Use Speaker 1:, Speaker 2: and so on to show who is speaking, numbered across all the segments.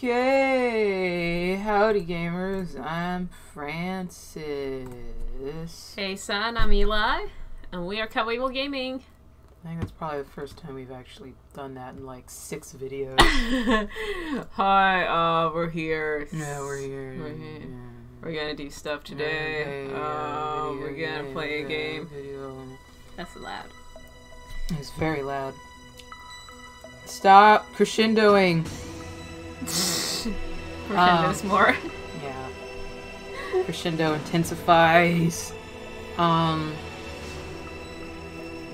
Speaker 1: Okay, howdy gamers, I'm Francis.
Speaker 2: Hey son, I'm Eli, and we are Cowable Gaming.
Speaker 1: I think that's probably the first time we've actually done that in like 6 videos.
Speaker 2: Hi, we're here.
Speaker 1: Yeah, we're here.
Speaker 2: Yeah. We're gonna do stuff today. We're gonna play a game. That's loud.
Speaker 1: It's very loud. Stop crescendoing.
Speaker 2: Crescendo's more.
Speaker 1: Yeah. Crescendo intensifies.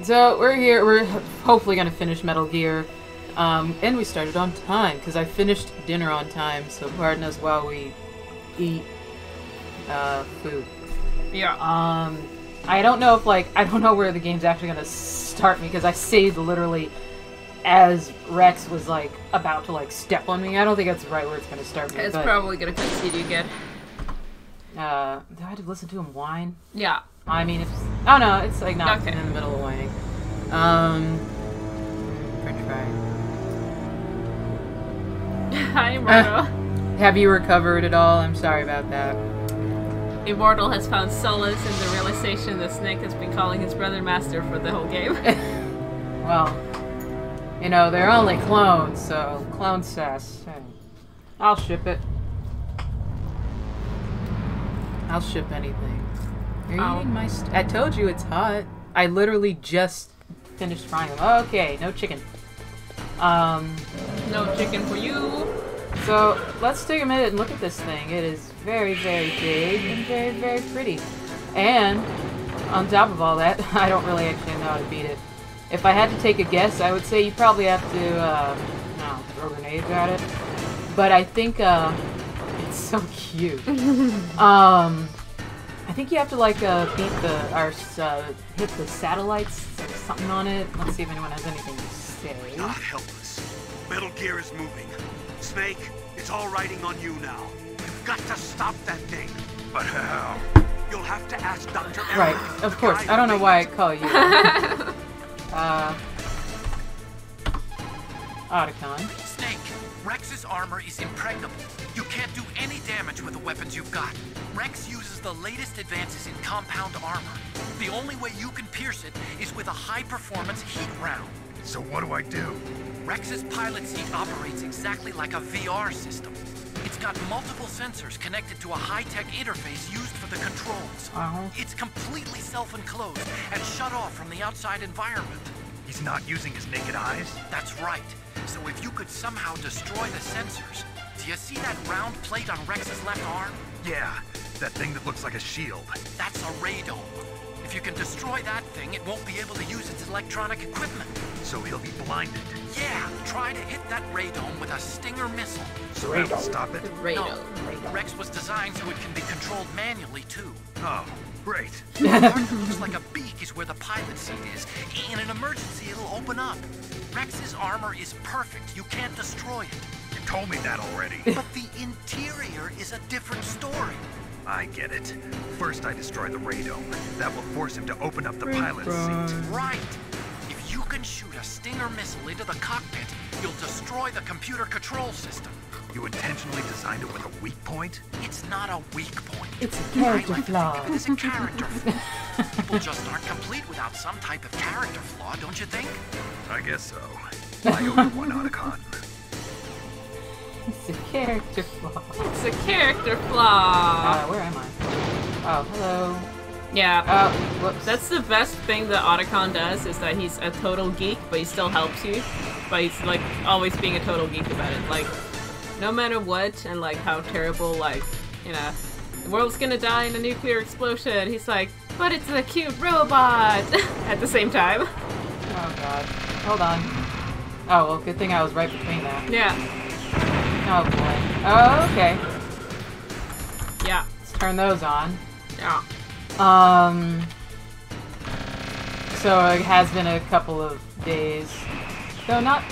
Speaker 1: So we're here. We're hopefully gonna finish Metal Gear, and we started on time because I finished dinner on time. So pardon us while we eat food.
Speaker 2: Yeah.
Speaker 1: I don't know if I don't know where the game's actually gonna start me because I saved literally as Rex was like about to like step on me. I don't think that's right where it's gonna start me.
Speaker 2: It's probably gonna concede you again.
Speaker 1: Do I have to listen to him whine?
Speaker 2: Yeah.
Speaker 1: I mean, it's... Oh no, it's like not in the middle of whining. French fry.
Speaker 2: Hi, Immortal.
Speaker 1: Have you recovered at all? I'm sorry about that.
Speaker 2: Immortal has found solace in the realization that Snake has been calling his brother Master for the whole game.
Speaker 1: Well, you know, they're only clones, so clone sass. I'll ship it. I'll ship anything. Are you eating my I told you it's hot. I literally just finished frying them. Okay, no chicken.
Speaker 2: No chicken for you.
Speaker 1: So, let's take a minute and look at this thing. It is very, very big and very, very pretty. And, on top of all that, I don't really actually know how to beat it. If I had to take a guess, I would say you probably have to, throw grenades at it. But I think, it's so cute. I think you have to like beat hit the satellites or something on it. Let's see if anyone has anything to say.
Speaker 3: We're not helpless. Metal Gear is moving. Snake, it's all riding on you now. You've got to stop that thing. But how? You'll have to ask Dr.
Speaker 1: Right, of course. I don't know why I call you. Otacon.
Speaker 4: Snake, Rex's armor is impregnable. You can't do any damage with the weapons you've got. Rex uses the latest advances in compound armor. The only way you can pierce it is with a high-performance heat round.
Speaker 3: So what do I do?
Speaker 4: Rex's pilot seat operates exactly like a VR system. It's got multiple sensors connected to a high-tech interface used for the controls. It's completely self-enclosed and shut off from the outside environment.
Speaker 3: He's not using his naked eyes?
Speaker 4: That's right. So if you could somehow destroy the sensors... Do you see that round plate on Rex's left arm?
Speaker 3: Yeah, that thing that looks like a shield.
Speaker 4: That's a radome. If you can destroy that thing, it won't be able to use its electronic equipment.
Speaker 3: So he'll be blinded.
Speaker 4: Yeah, try to hit that radome with a Stinger missile.
Speaker 3: So that'll stop it?
Speaker 4: No, Rex was designed so it can be controlled manually, too.
Speaker 3: Oh, great.
Speaker 4: The part that looks like a beak is where the pilot seat is. In an emergency, it'll open up. Rex's armor is perfect. You can't destroy it.
Speaker 3: You told me that already.
Speaker 4: But the interior is a different story.
Speaker 3: I get it. First I destroy the radome. That will force him to open up the pilot's seat.
Speaker 4: Right. If you can shoot a Stinger missile into the cockpit, you'll destroy the computer control system.
Speaker 3: You intentionally designed it with a weak point?
Speaker 4: It's not a weak point.
Speaker 1: It's a character flaw.
Speaker 4: It is a character flaw. People just aren't complete without some type of character flaw, don't you think?
Speaker 3: I guess so. I owe you one Otacon.
Speaker 1: It's a character flaw.
Speaker 2: It's a character flaw.
Speaker 1: Where am I? Oh, hello.
Speaker 2: Yeah.
Speaker 1: Oh, whoops.
Speaker 2: That's the best thing that Otacon does, is that he's a total geek, but he still helps you. But he's like always being a total geek about it. Like, no matter what, and like how terrible, like, you know, the world's gonna die in a nuclear explosion. He's like, but it's a cute robot at the same time.
Speaker 1: Oh god. Hold on. Oh, well, good thing I was right between that.
Speaker 2: Yeah.
Speaker 1: Oh boy. Oh, okay.
Speaker 2: Yeah.
Speaker 1: Let's turn those on.
Speaker 2: Yeah.
Speaker 1: So it has been a couple of days. Though not...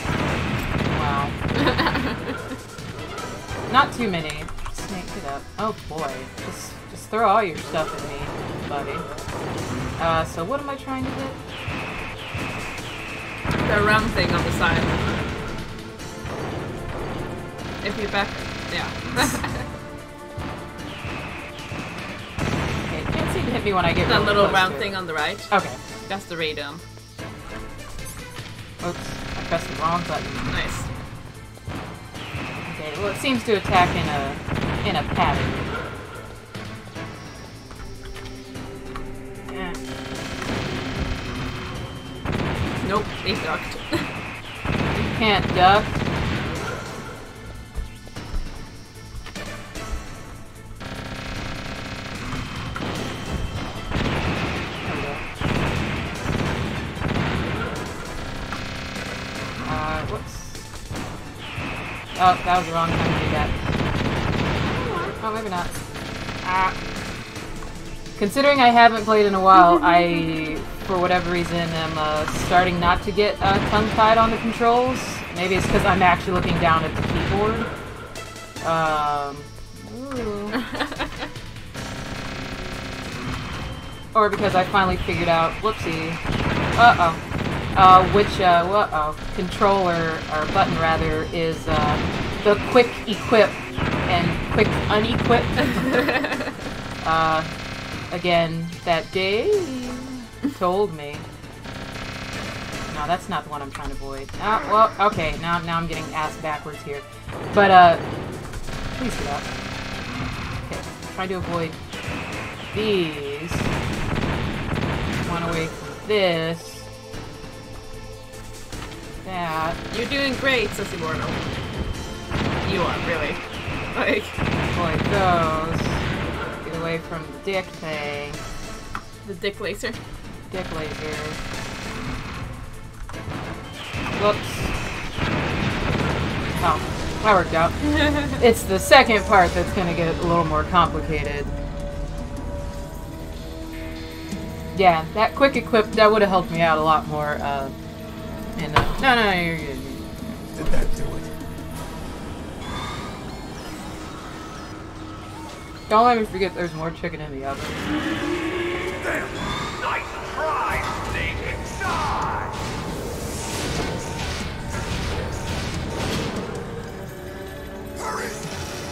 Speaker 1: Wow. Not too many. Snake it up. Oh boy. Just throw all your stuff at me, buddy. So what am I trying to hit?
Speaker 2: The round thing on the side. If you're back... Yeah.
Speaker 1: Okay, it can't seem to hit me when I get
Speaker 2: That
Speaker 1: really
Speaker 2: little
Speaker 1: close
Speaker 2: round
Speaker 1: to it.
Speaker 2: thing on the right.
Speaker 1: Okay.
Speaker 2: That's the radome.
Speaker 1: Oops. I pressed the wrong button.
Speaker 2: Nice.
Speaker 1: Okay, well it seems to attack in a pattern.
Speaker 2: Nope, they ducked.
Speaker 1: You can't duck. Whoops. Oh, that was the wrong time to do that. Oh, maybe not. Ah. Considering I haven't played in a while, I, for whatever reason, am starting not to get tongue-tied on the controls. Maybe it's because I'm actually looking down at the keyboard. Or because I finally figured out, whoopsie, which controller, or button rather, is the quick equip and quick unequip. Again, that Dave told me. No, that's not the one I'm trying to avoid. Well, okay, now I'm getting ass backwards here. But, please get up. Okay, trying to avoid these. One away from this. That.
Speaker 2: You're doing great, Sissy Mortal. You are, really. Like,
Speaker 1: avoid those. Get away from the dick thing.
Speaker 2: The dick laser.
Speaker 1: Dick laser. Whoops. Oh, that worked out. It's the second part that's gonna get a little more complicated. Yeah, that quick equip, that would have helped me out a lot more, no, you're good.
Speaker 3: Did that do it?
Speaker 1: Don't let me forget there's more chicken in the oven.
Speaker 3: Damn! Nice try, Snake! Die! Hurry!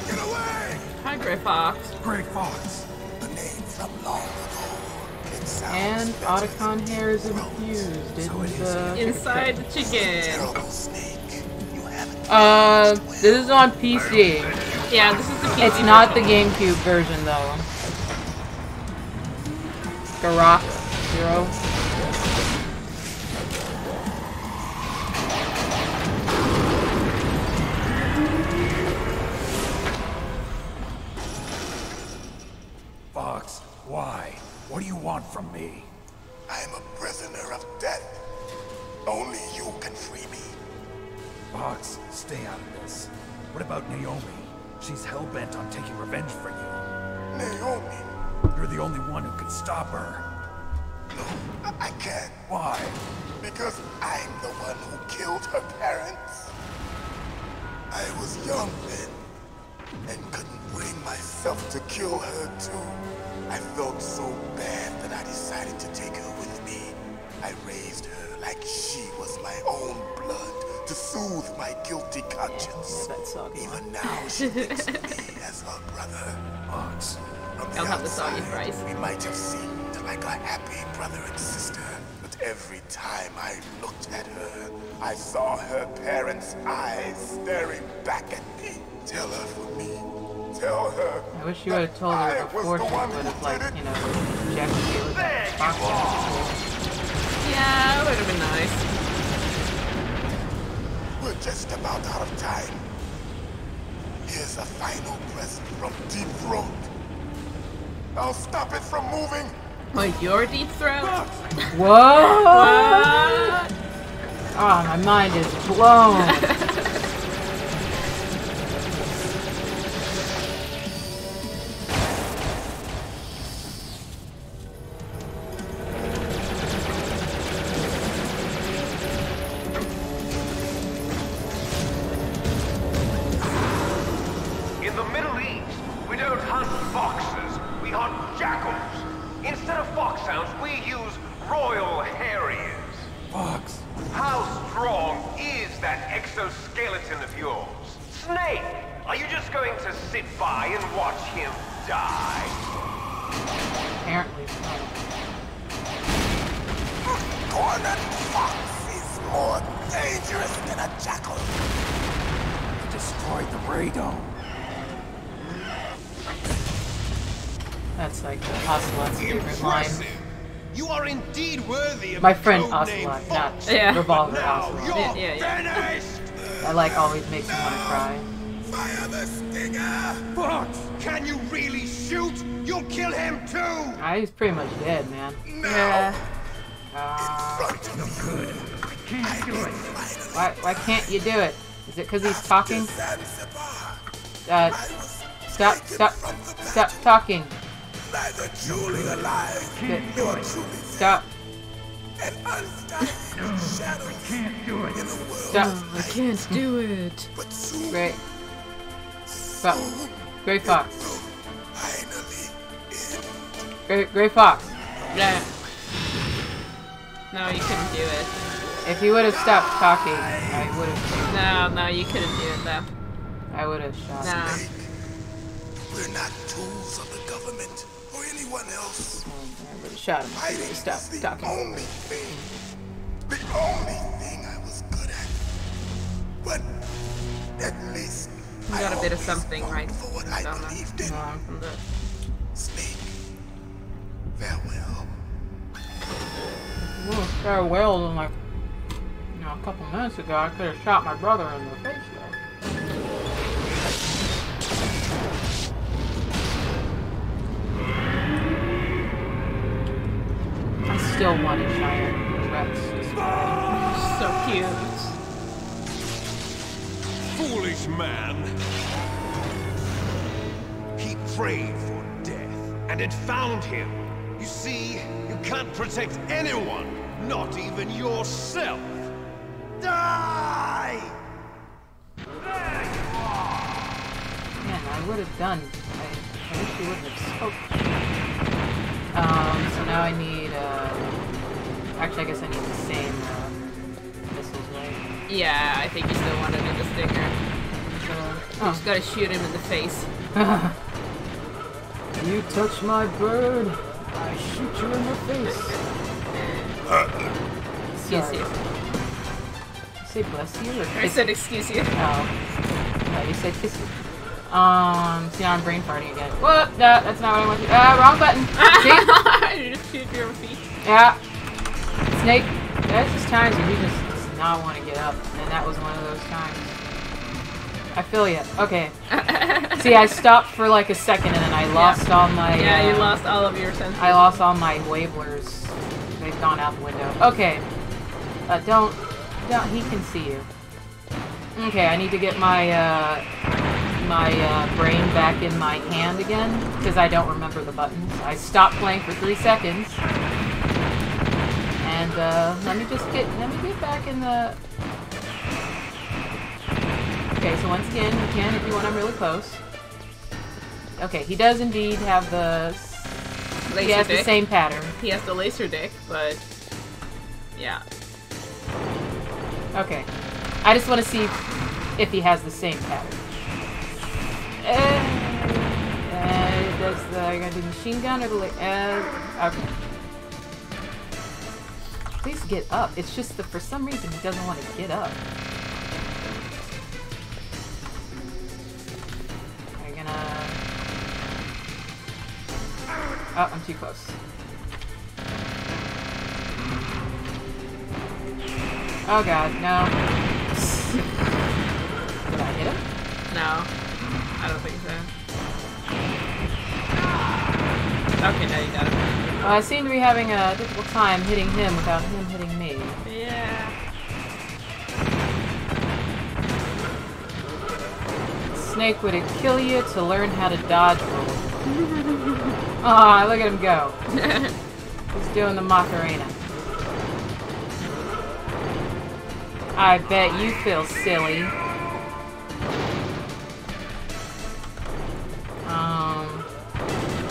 Speaker 3: Get away!
Speaker 2: Hi, Grey Fox.
Speaker 3: Grey Fox. The name from long ago. It sounds
Speaker 1: And Otacon hair is infused
Speaker 2: Inside the chicken.
Speaker 3: Snake. You haven't
Speaker 1: this is on PC.
Speaker 2: Yeah, this is the PC
Speaker 1: It's not the GameCube version, though. Garrock Zero.
Speaker 3: Fox, why? What do you want from me? I am a prisoner of death. Only you can free me. Fox, stay out of this. What about Naomi? She's hell-bent on taking revenge for you. Naomi? You're the only one who can stop her. No, I can't. Why? Because I'm the one who killed her parents. I was young then, and couldn't bring myself to kill her too. I felt so bad that I decided to take her with me. I raised her like she was my own blood to soothe my guilty conscience. Even now she thinks of me as her brother. Fox, from the
Speaker 2: I'll have the soggy
Speaker 3: outside,
Speaker 2: fries.
Speaker 3: we might have seemed like a happy brother and sister. But every time I looked at her, I saw her parents' eyes staring back at me. Tell her for me. Tell her.
Speaker 1: I wish you would have told her before she would have, like, you know, injected you with that toxin.
Speaker 2: Yeah, it would have been nice.
Speaker 3: We're just about out of time. Here's a final present from Deep Throat. I'll stop it from moving.
Speaker 2: Like your deep throat?
Speaker 1: What?
Speaker 2: What?
Speaker 1: Oh, my mind is blown.
Speaker 5: In the Middle East, we don't hunt foxes, we hunt jackals. Instead of foxhounds, we use royal harriers.
Speaker 3: Fox.
Speaker 5: How strong is that exoskeleton of yours? Snake, are you just going to sit by and watch him die?
Speaker 1: Apparently so.
Speaker 3: Cornered fox is more dangerous than a jackal. He destroyed the radome.
Speaker 1: That's like the Ocelot's favorite line.
Speaker 5: You are indeed worthy of
Speaker 1: My friend Ocelot, not
Speaker 2: Yeah.
Speaker 1: Revolver Ocelot.
Speaker 2: Yeah.
Speaker 5: finished!
Speaker 1: That like always makes me want to cry.
Speaker 3: Fire the stinger!
Speaker 5: Fox, can you really shoot? You'll kill him too!
Speaker 1: He's pretty much dead, man.
Speaker 2: Yeah.
Speaker 3: Good.
Speaker 1: Why can't you do it? Is it because he's talking? Stop talking.
Speaker 3: neither truly alive nor truly
Speaker 1: Stop.
Speaker 3: an undying shadow in a world
Speaker 1: Stop.
Speaker 2: I can't do it.
Speaker 3: but soon
Speaker 1: Great. Stop. Gray Fox.
Speaker 3: finally
Speaker 1: Gray Fox.
Speaker 2: Yeah. No, you couldn't do it.
Speaker 1: If you would have stopped talking, I would have.
Speaker 2: No, you couldn't do it though.
Speaker 1: I would have shot.
Speaker 2: No.
Speaker 1: him.
Speaker 3: we're not tools of the government or anyone else.
Speaker 1: I would have shot him. If he would have stopped
Speaker 3: The
Speaker 1: talking.
Speaker 3: only thing I was good at. But at least
Speaker 2: You
Speaker 3: I
Speaker 2: got a bit of
Speaker 3: always
Speaker 2: something,
Speaker 3: fought
Speaker 2: right?
Speaker 3: for what I
Speaker 2: Down there.
Speaker 3: believed in.
Speaker 2: From the
Speaker 3: Snake, farewell.
Speaker 1: Well, farewell, and like, a couple minutes ago, I could have shot my brother in the face there. I still want a giant Rex.
Speaker 2: so cute.
Speaker 5: Foolish man. He prayed for death, and it found him. You see, you can't protect anyone, not even yourself. Die! There you are!
Speaker 1: Man, I would have done. I wish you wouldn't have spoken. So now I need, actually I guess I need the same, missiles, right?
Speaker 2: Yeah, I think you still want to do the stinger.
Speaker 1: So,
Speaker 2: You just gotta shoot him in the face.
Speaker 1: You touch my bird, I shoot you in the face.
Speaker 2: Excuse
Speaker 1: Sorry.
Speaker 2: you.
Speaker 1: You say bless you or
Speaker 2: I
Speaker 1: kiss
Speaker 2: said excuse you.
Speaker 1: Oh, you said kiss you. See, now I'm brain farting again. Whoop! That's not what I want to do. Wrong button. See?
Speaker 2: You just shoot your feet.
Speaker 1: Yeah. Snake, there's just times when he just does not want to get up, and that was one of those times. I feel ya. Okay. See, I stopped for like a second, and then I lost all my...
Speaker 2: Yeah, you lost all of your senses.
Speaker 1: I lost all my wavelers. They've gone out the window. Okay. Don't, he can see you. Okay, I need to get my, brain back in my hand again, because I don't remember the buttons. I stopped playing for 3 seconds. And, let me get back in the... Okay, so once again, you can if you want, I'm really close. Okay, he does indeed have the... He has the same pattern.
Speaker 2: He has the laser dick, but... Yeah.
Speaker 1: Okay. I just want to see if he has the same pattern. Does the... Are you gonna do the machine gun or the... okay. Please get up. It's just that for some reason he doesn't want to get up. Are you gonna... Oh, I'm too close. Oh god, no. Did I hit him?
Speaker 2: No. I don't think so. Okay, now you got it.
Speaker 1: I seem to be having a difficult time hitting him without him hitting me.
Speaker 2: Yeah.
Speaker 1: Snake, would it kill you to learn how to dodge roll? Ah, look at him go. He's doing the Macarena. I bet you feel silly.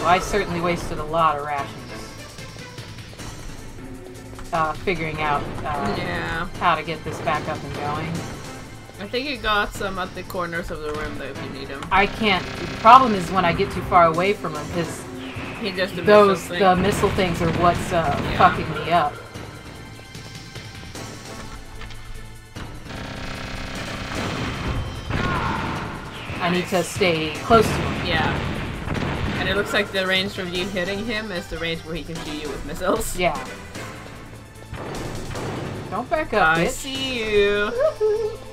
Speaker 1: Well, I certainly wasted a lot of rations. Figuring out
Speaker 2: Yeah.
Speaker 1: how to get this back up and going.
Speaker 2: I think you got some at the corners of the room though if you need them.
Speaker 1: I can't. The problem is when I get too far away from him, because
Speaker 2: He just
Speaker 1: the missile things are what's fucking me up. I need to stay close to him.
Speaker 2: Yeah. And it looks like the range from you hitting him is the range where he can shoot you with missiles.
Speaker 1: Yeah. Don't back up,
Speaker 2: I
Speaker 1: bitch.
Speaker 2: see you.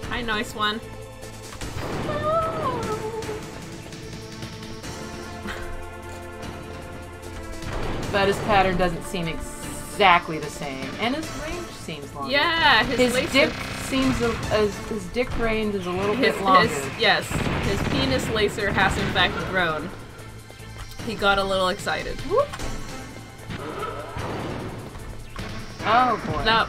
Speaker 2: Hi, nice one.
Speaker 1: But his pattern doesn't seem exactly the same, and his range seems longer.
Speaker 2: Yeah,
Speaker 1: His
Speaker 2: laser-
Speaker 1: dick seems his dick range is a little bit longer.
Speaker 2: His penis laser has in fact grown. He got a little excited. Whoop.
Speaker 1: Oh boy.
Speaker 2: No.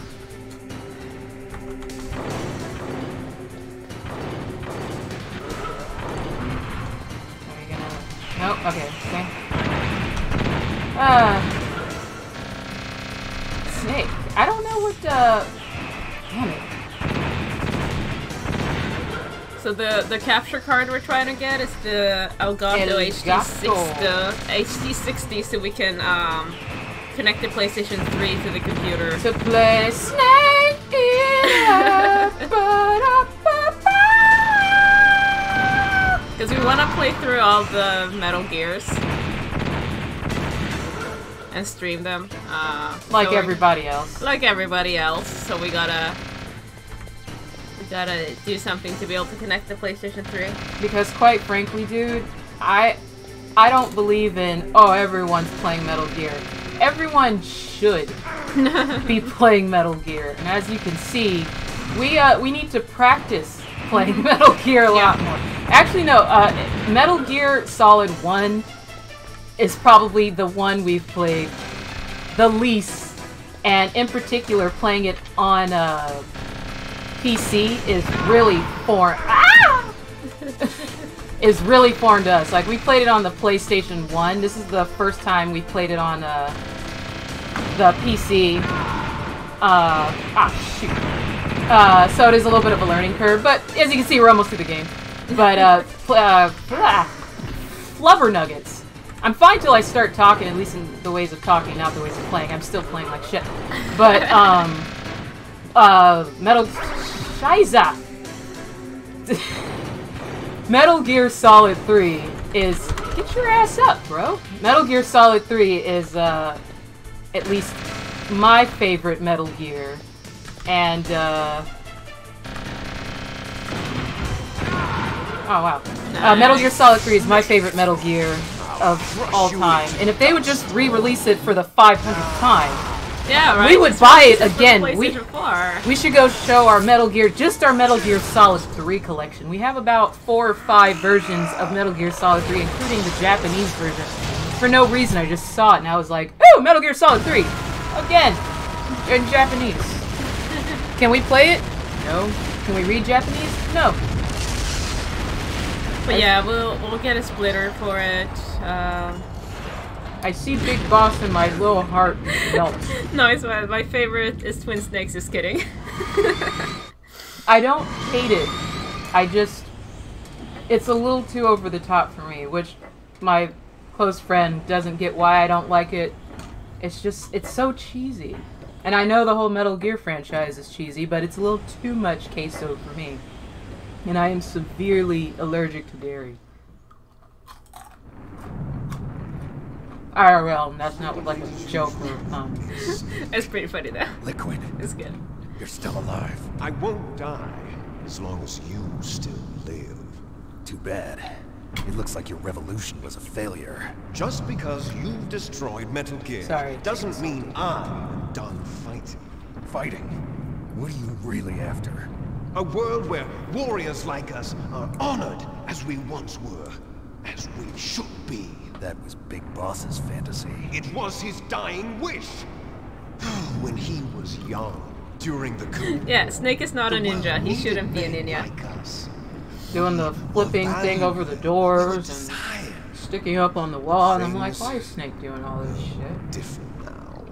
Speaker 1: Are we gonna... Nope, okay. Snake. I don't know what, damn it.
Speaker 2: So the capture card we're trying to get is the Elgato HD60 so we can connect the PlayStation 3 to the computer.
Speaker 1: To play Snake
Speaker 2: Because we want to play through all the Metal Gears and stream them.
Speaker 1: like
Speaker 2: so
Speaker 1: everybody else.
Speaker 2: Like everybody else. So we gotta do something to be able to connect the PlayStation 3.
Speaker 1: Because quite frankly, dude, I don't believe in, oh, everyone's playing Metal Gear. Everyone should be playing Metal Gear. And as you can see, we need to practice playing Metal Gear a lot more. Actually, no, Metal Gear Solid 1 is probably the one we've played the least. And in particular, playing it on PC is really foreign. Is really foreign to us. Like, we played it on the PlayStation 1. This is the first time we played it on the PC. Shoot. So it is a little bit of a learning curve, but as you can see, we're almost through the game. But, Flubber Nuggets. I'm fine till I start talking, at least in the ways of talking, not the ways of playing. I'm still playing like shit. But, Metal... Scheiße! Metal Gear Solid 3 is... Get your ass up, bro! Metal Gear Solid 3 is, at least my favorite Metal Gear. And, oh, wow.
Speaker 2: Nice.
Speaker 1: Metal Gear Solid 3 is my favorite Metal Gear of all time. And if they would just re-release it for the 500th time,
Speaker 2: yeah, right?
Speaker 1: we would buy it again. We should go show our Metal Gear, just our Metal Gear Solid 3 collection. We have about 4 or 5 versions of Metal Gear Solid 3, including the Japanese version. For no reason, I just saw it and I was like, oh, Metal Gear Solid 3! Again! In Japanese. Can we play it? No. Can we read Japanese? No.
Speaker 2: But yeah, we'll get a splitter for it.
Speaker 1: I see Big Boss and my little heart melts.
Speaker 2: No, it's my favorite is Twin Snakes, just kidding.
Speaker 1: I don't hate it. I just... It's a little too over the top for me, which my close friend doesn't get why I don't like it. It's just... It's so cheesy. And I know the whole Metal Gear franchise is cheesy, but it's a little too much queso for me. And I am severely allergic to dairy. IRL, that's not like a joke or
Speaker 2: It's pretty funny though.
Speaker 3: Liquid.
Speaker 2: It's good.
Speaker 3: You're still alive.
Speaker 5: I won't die as long as you still live.
Speaker 3: Too bad. It looks like your revolution was a failure.
Speaker 5: Just because you've destroyed Metal Gear doesn't mean I'm done fighting.
Speaker 3: Fighting? What are you really after?
Speaker 5: A world where warriors like us are honored as we once were, as we should be.
Speaker 3: That was Big Boss's fantasy.
Speaker 5: It was his dying wish. When he was young, during the coup.
Speaker 2: Yeah, Snake is not a ninja. He shouldn't be a ninja.
Speaker 5: Like us.
Speaker 1: Doing the flipping thing over the doors and sticking up on the wall, and I'm like, why is Snake doing all this shit?
Speaker 5: Different now.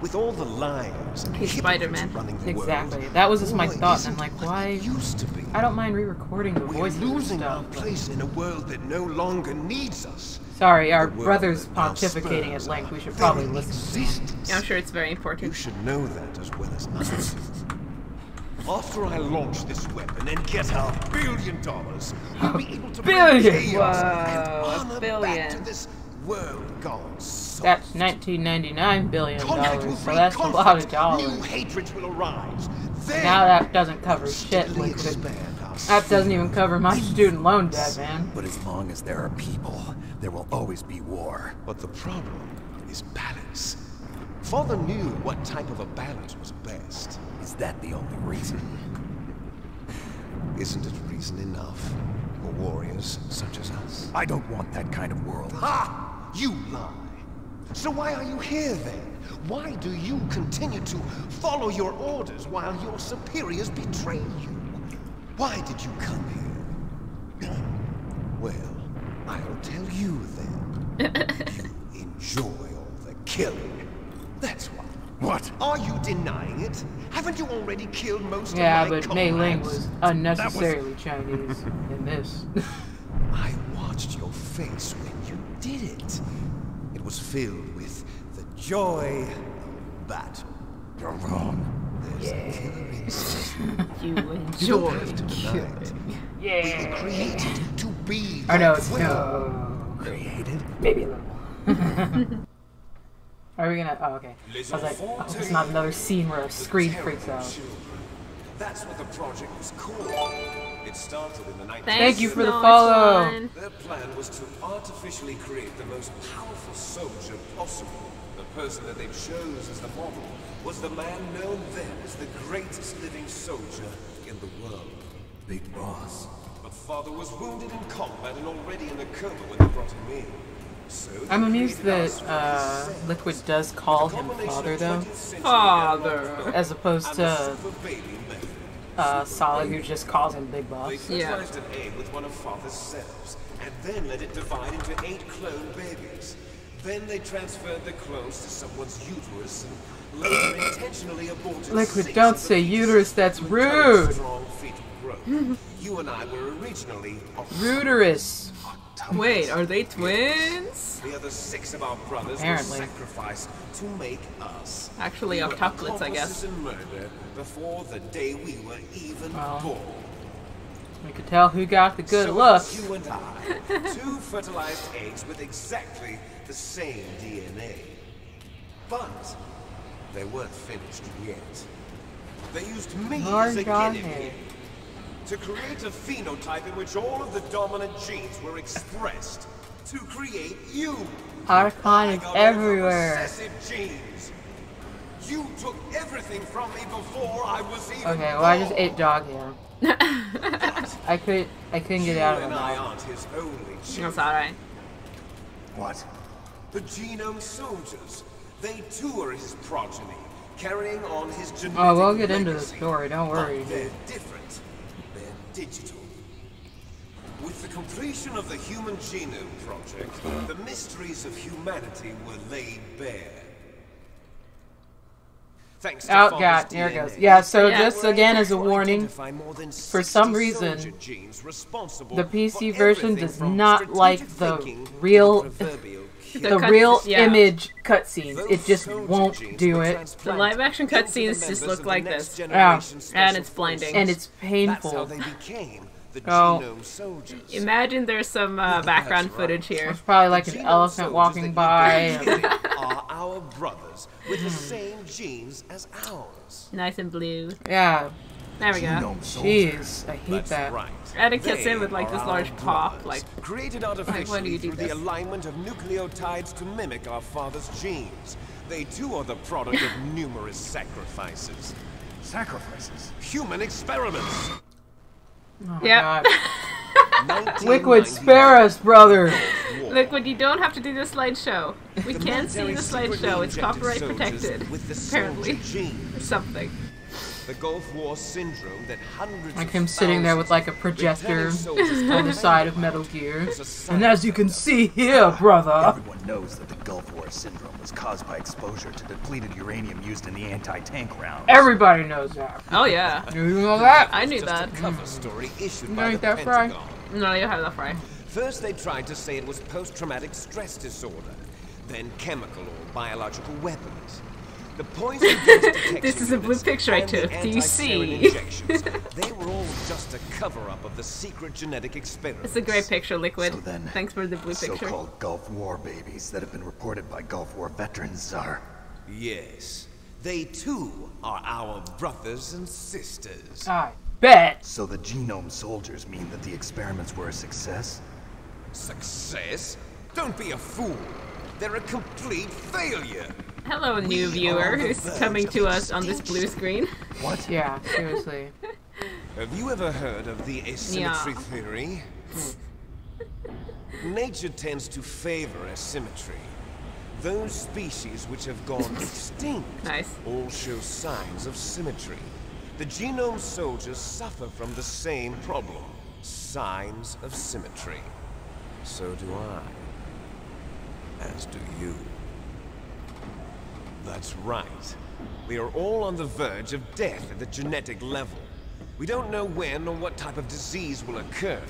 Speaker 5: With all the lies and
Speaker 2: He's Spider-Man.
Speaker 5: running the
Speaker 1: Exactly.
Speaker 5: world,
Speaker 1: That was just my
Speaker 5: war
Speaker 1: thought, and
Speaker 5: isn't
Speaker 1: I'm like,
Speaker 5: what
Speaker 1: why?
Speaker 5: it used to be.
Speaker 1: I don't mind re-recording the
Speaker 5: We're
Speaker 1: voices and
Speaker 5: losing our
Speaker 1: stuff.
Speaker 5: place in a world that no longer needs us.
Speaker 1: Sorry, our
Speaker 5: The world
Speaker 1: brother's
Speaker 5: that now
Speaker 1: pontificating at
Speaker 5: spurs
Speaker 1: length.
Speaker 5: our
Speaker 1: We should probably
Speaker 5: very
Speaker 1: listen.
Speaker 5: existence.
Speaker 2: Yeah, I'm sure it's very
Speaker 5: You
Speaker 2: important.
Speaker 5: should know that as well as us. After I launch this weapon and get our $1 billion, you'll be able to bring
Speaker 1: billion?
Speaker 5: chaos
Speaker 2: Whoa,
Speaker 5: and
Speaker 2: a
Speaker 5: honor
Speaker 2: billion.
Speaker 5: back to this world gone soft.
Speaker 1: That's $19.99 billion,
Speaker 5: Conflict will
Speaker 1: so
Speaker 5: breed
Speaker 1: that's a lot of
Speaker 5: conflict. New
Speaker 1: dollars.
Speaker 5: hatreds will arise. Then
Speaker 1: Now that doesn't cover
Speaker 5: we'll
Speaker 1: shit,
Speaker 5: steadily
Speaker 1: Liquid.
Speaker 5: expand our
Speaker 1: That doesn't even cover my student loan debt, man.
Speaker 3: But as long as there are people, there will always be war.
Speaker 5: But the problem is balance. Father knew what type of a balance was best.
Speaker 3: Is that the only reason?
Speaker 5: Isn't it reason enough for warriors such as us?
Speaker 3: I don't want that kind of world.
Speaker 5: Ha!
Speaker 6: You lie. So why are you here then? Why do you continue to follow your orders while your superiors betray you? Why did you come here? Well, I'll tell you then. You enjoy all the killing. That's why.
Speaker 3: What?
Speaker 6: Are you denying it? Haven't you already killed most of my
Speaker 1: Yeah, but Mei Ling
Speaker 6: comrades?
Speaker 1: was unnecessarily Chinese in this.
Speaker 6: I watched your face when you did it. It was filled with the joy of battle.
Speaker 3: You're wrong.
Speaker 6: There's a killer inside.
Speaker 2: You
Speaker 6: You
Speaker 2: enjoy
Speaker 6: don't have to deny it. We were created to be
Speaker 1: I know
Speaker 6: that
Speaker 1: it's
Speaker 6: way.
Speaker 1: no.
Speaker 3: Created?
Speaker 1: Maybe a little. Are we gonna? Oh, okay. I was like, oh, it's not another scene where a screen freaks out.
Speaker 6: That's what the project was called. It started in the 19th
Speaker 1: Thank you for the
Speaker 2: No, it's
Speaker 1: follow.
Speaker 2: fine.
Speaker 6: Their plan was to artificially create the most powerful soldier possible. The person that they chose as the model was the man known then as the greatest living soldier in the world.
Speaker 3: Big Boss.
Speaker 6: But father was wounded in combat and already in a coma when they brought him in. So
Speaker 1: I'm amused that Liquid does call him father though,
Speaker 2: Father.
Speaker 1: as opposed to Solid, who just calls him Big
Speaker 6: They
Speaker 1: Boss.
Speaker 2: Yeah.
Speaker 6: fertilized an egg with one of father's cells, and then let it divide into 8 clone babies. Then they transferred the clones to someone's uterus and later intentionally aborted
Speaker 1: Liquid,
Speaker 6: 6
Speaker 1: don't
Speaker 6: of the
Speaker 1: say
Speaker 6: babies
Speaker 1: uterus, that's
Speaker 6: to encourage
Speaker 1: rude.
Speaker 6: strong fetal growth. You and I were originally
Speaker 1: Ruderous.
Speaker 2: Wait, are they twins?
Speaker 6: the other 6 of our brothers
Speaker 1: Apparently.
Speaker 6: were sacrificed to make us.
Speaker 2: Actually,
Speaker 6: We were
Speaker 2: octuplets, I guess.
Speaker 6: accomplices in murder before the day we were even
Speaker 1: Well,
Speaker 6: born.
Speaker 1: We could tell who got the good
Speaker 6: So
Speaker 1: looks.
Speaker 6: you and I, 2 fertilized eggs with exactly the same DNA. But they weren't finished yet. They used me as a guinea pig to create a phenotype in which all of the dominant genes were expressed to create you.
Speaker 1: Archon
Speaker 6: I
Speaker 1: is
Speaker 6: got all the
Speaker 1: everywhere.
Speaker 6: recessive genes. You took everything from me before I was even
Speaker 1: Okay, well I just
Speaker 6: born.
Speaker 1: ate dog hair. I couldn't get it out of
Speaker 6: You
Speaker 1: my
Speaker 6: and I
Speaker 1: mouth.
Speaker 6: aren't his only children.
Speaker 2: That's alright.
Speaker 3: What?
Speaker 6: The genome soldiers. They too are his progeny, carrying on his genetic
Speaker 1: Oh, we'll get into the
Speaker 6: legacy.
Speaker 1: story, don't worry.
Speaker 6: But they're different. They're digital. With the completion of the Human Genome Project, the mysteries of humanity were laid bare. Thanks to
Speaker 1: Oh
Speaker 6: Father's
Speaker 1: god, here it
Speaker 6: DNA,
Speaker 1: goes. Yeah, so
Speaker 2: Yeah.
Speaker 1: just again as a
Speaker 6: to
Speaker 1: warning,
Speaker 6: identify more than
Speaker 1: for some
Speaker 6: 60
Speaker 1: reason,
Speaker 6: soldier genes responsible
Speaker 1: the PC
Speaker 6: for
Speaker 1: version
Speaker 6: everything
Speaker 1: does
Speaker 6: from
Speaker 1: not like
Speaker 6: strategic
Speaker 1: the
Speaker 6: thinking
Speaker 1: real
Speaker 6: to proverbial
Speaker 2: The
Speaker 1: the
Speaker 2: cut-
Speaker 1: real
Speaker 2: yeah.
Speaker 1: image cutscenes.
Speaker 6: Those
Speaker 1: It just
Speaker 6: soldier
Speaker 1: won't
Speaker 6: genes
Speaker 1: do
Speaker 6: were
Speaker 1: it,
Speaker 6: transplanted
Speaker 2: The live-action
Speaker 6: into the
Speaker 2: cutscenes just
Speaker 6: members
Speaker 2: look
Speaker 6: of
Speaker 2: like
Speaker 6: the
Speaker 2: this.
Speaker 6: next generation special
Speaker 2: And it's blinding.
Speaker 1: and it's
Speaker 6: That's how
Speaker 1: painful.
Speaker 6: they became the
Speaker 1: Oh.
Speaker 6: genome soldiers.
Speaker 2: Imagine there's some background
Speaker 6: That's right.
Speaker 2: footage here.
Speaker 1: It's probably like
Speaker 6: The
Speaker 1: an
Speaker 6: genome
Speaker 1: elephant
Speaker 6: soldiers
Speaker 1: walking
Speaker 6: that you
Speaker 1: by.
Speaker 6: believe are our brothers with the same genes as ours.
Speaker 2: Nice and blue.
Speaker 1: Yeah,
Speaker 2: There we go.
Speaker 3: Genome soldiers.
Speaker 1: jeez, I hate
Speaker 6: That's
Speaker 1: that.
Speaker 6: right.
Speaker 2: And it gets in with like
Speaker 6: They
Speaker 2: this
Speaker 6: are
Speaker 2: large
Speaker 6: our
Speaker 2: pop,
Speaker 6: brothers,
Speaker 2: like
Speaker 6: created
Speaker 2: why do
Speaker 6: artificially
Speaker 2: you do
Speaker 6: through the
Speaker 2: this?
Speaker 6: alignment of nucleotides to mimic our father's genes. They too are the product of numerous sacrifices.
Speaker 3: Sacrifices.
Speaker 6: Human experiments.
Speaker 1: Oh,
Speaker 2: Yep.
Speaker 1: God. Liquid, spare us, brother.
Speaker 2: Liquid, you don't have to do the slideshow. We
Speaker 6: The
Speaker 2: can't see
Speaker 6: military
Speaker 2: the
Speaker 6: secretly
Speaker 2: slideshow. It's
Speaker 6: injected
Speaker 2: copyright
Speaker 6: soldiers
Speaker 2: protected.
Speaker 6: with the
Speaker 2: Apparently.
Speaker 6: soldier gene.
Speaker 2: Or something.
Speaker 6: The Gulf War syndrome that hundreds
Speaker 1: Like
Speaker 6: of
Speaker 1: him sitting there with like a
Speaker 6: thousands of
Speaker 1: projector
Speaker 6: returning soldiers
Speaker 1: on the side of
Speaker 6: had
Speaker 1: Metal Gear.
Speaker 6: was a sign
Speaker 1: And as you can see here, brother.
Speaker 3: Everyone knows that the Gulf War syndrome was caused by exposure to depleted uranium used in the anti-tank rounds.
Speaker 1: Everybody knows that.
Speaker 2: Oh yeah.
Speaker 1: You know that?
Speaker 2: I knew
Speaker 6: just
Speaker 2: that.
Speaker 6: a cover story issued
Speaker 1: You
Speaker 6: by
Speaker 1: ain't
Speaker 6: the
Speaker 1: that fry?
Speaker 6: Pentagon.
Speaker 2: No, you have that right.
Speaker 6: First, they tried to say it was post-traumatic stress disorder, then chemical or biological weapons. The poison gas detection
Speaker 2: This is a blue
Speaker 6: units
Speaker 2: picture I
Speaker 6: and the
Speaker 2: took. Do you
Speaker 6: anti-sarin
Speaker 2: see?
Speaker 6: injections, they were all just a cover-up of the secret genetic experiments.
Speaker 2: It's a great picture, Liquid.
Speaker 3: So then,
Speaker 2: Thanks for the blue picture.
Speaker 3: so-called Gulf War babies that have been reported by Gulf War veterans are...
Speaker 6: Yes, they too are our brothers and sisters.
Speaker 1: I bet.
Speaker 3: So the genome soldiers mean that the experiments were a success?
Speaker 6: Success? Don't be a fool. They're a complete failure.
Speaker 2: Hello, new
Speaker 6: We
Speaker 2: viewer
Speaker 6: are the
Speaker 2: who's
Speaker 6: verge
Speaker 2: coming
Speaker 6: of
Speaker 2: to us on this blue
Speaker 6: extinction.
Speaker 2: screen.
Speaker 3: What?
Speaker 1: Yeah, seriously.
Speaker 6: Have you ever heard of the asymmetry
Speaker 2: Yeah.
Speaker 6: theory? Nature tends to favor asymmetry. Those species which have gone extinct
Speaker 2: Nice.
Speaker 6: all show signs of symmetry. The genome soldiers suffer from the same problem. Signs of symmetry. So do I. As do you. That's right. We are all on the verge of death at the genetic level. We don't know when or what type of disease will occur.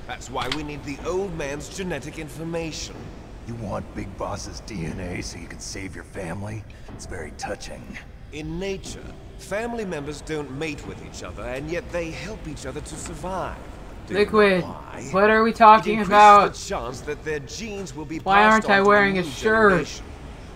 Speaker 6: That's why we need the old man's genetic information.
Speaker 3: You want Big Boss's DNA so you can save your family? It's very touching.
Speaker 6: In nature, family members don't mate with each other, and yet they help each other to survive. Do you know
Speaker 1: Liquid,
Speaker 6: why?
Speaker 1: what are we talking
Speaker 6: It increases
Speaker 1: about?
Speaker 6: the chance that their genes will be
Speaker 1: Why
Speaker 6: passed
Speaker 1: aren't I
Speaker 6: on to
Speaker 1: wearing
Speaker 6: the
Speaker 1: a
Speaker 6: new
Speaker 1: shirt?
Speaker 6: generation.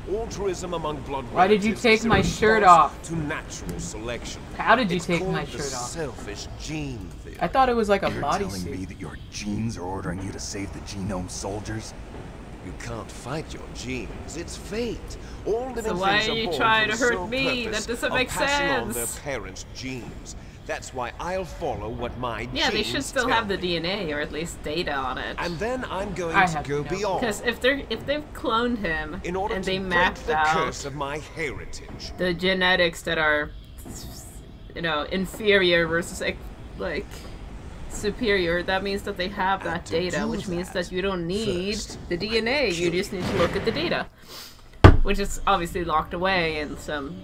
Speaker 6: Altruism among blood
Speaker 1: Why did you
Speaker 6: relatives
Speaker 1: take
Speaker 6: is a
Speaker 1: my shirt
Speaker 6: response
Speaker 1: off?
Speaker 6: To natural selection.
Speaker 1: How did you
Speaker 6: It's
Speaker 1: take
Speaker 6: called
Speaker 1: my
Speaker 6: the
Speaker 1: shirt off?
Speaker 6: Selfish gene theory.
Speaker 1: I thought it was like a
Speaker 3: You're telling me
Speaker 1: bodysuit.
Speaker 3: that your genes are ordering you to save the genome soldiers?
Speaker 6: You can't fight your genes. It's fate. All living
Speaker 2: So why
Speaker 6: things
Speaker 2: are you
Speaker 6: born
Speaker 2: trying
Speaker 6: for
Speaker 2: to
Speaker 6: the
Speaker 2: hurt
Speaker 6: sole
Speaker 2: me?
Speaker 6: purpose
Speaker 2: That doesn't
Speaker 6: of
Speaker 2: make
Speaker 6: passing on their
Speaker 2: sense.
Speaker 6: parents' genes. That's why I'll follow what my
Speaker 2: Yeah, they
Speaker 6: genes
Speaker 2: should still
Speaker 6: tell
Speaker 2: have the
Speaker 6: me.
Speaker 2: DNA or at least data on it.
Speaker 6: And then I'm going
Speaker 1: I
Speaker 6: to
Speaker 1: have
Speaker 6: go
Speaker 1: no-
Speaker 6: beyond.
Speaker 2: Because if they've cloned him
Speaker 6: In order
Speaker 2: and
Speaker 6: to
Speaker 2: they
Speaker 6: break
Speaker 2: mapped
Speaker 6: the
Speaker 2: out
Speaker 6: curse of my heritage.
Speaker 2: the genetics that are, you know, inferior versus like superior, that means that they have that
Speaker 6: to
Speaker 2: data,
Speaker 6: do
Speaker 2: which means
Speaker 6: that,
Speaker 2: that you don't need
Speaker 6: first,
Speaker 2: the DNA. You just need to look at the data, which is obviously locked away in some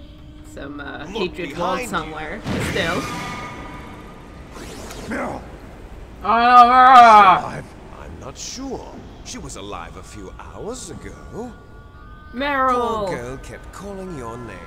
Speaker 2: hatred vault
Speaker 6: behind you.
Speaker 2: somewhere. But still,
Speaker 3: Meryl!
Speaker 1: Ah!
Speaker 6: I'm not sure. She was alive a few hours ago. Poor
Speaker 2: Meryl.
Speaker 6: girl kept calling your name.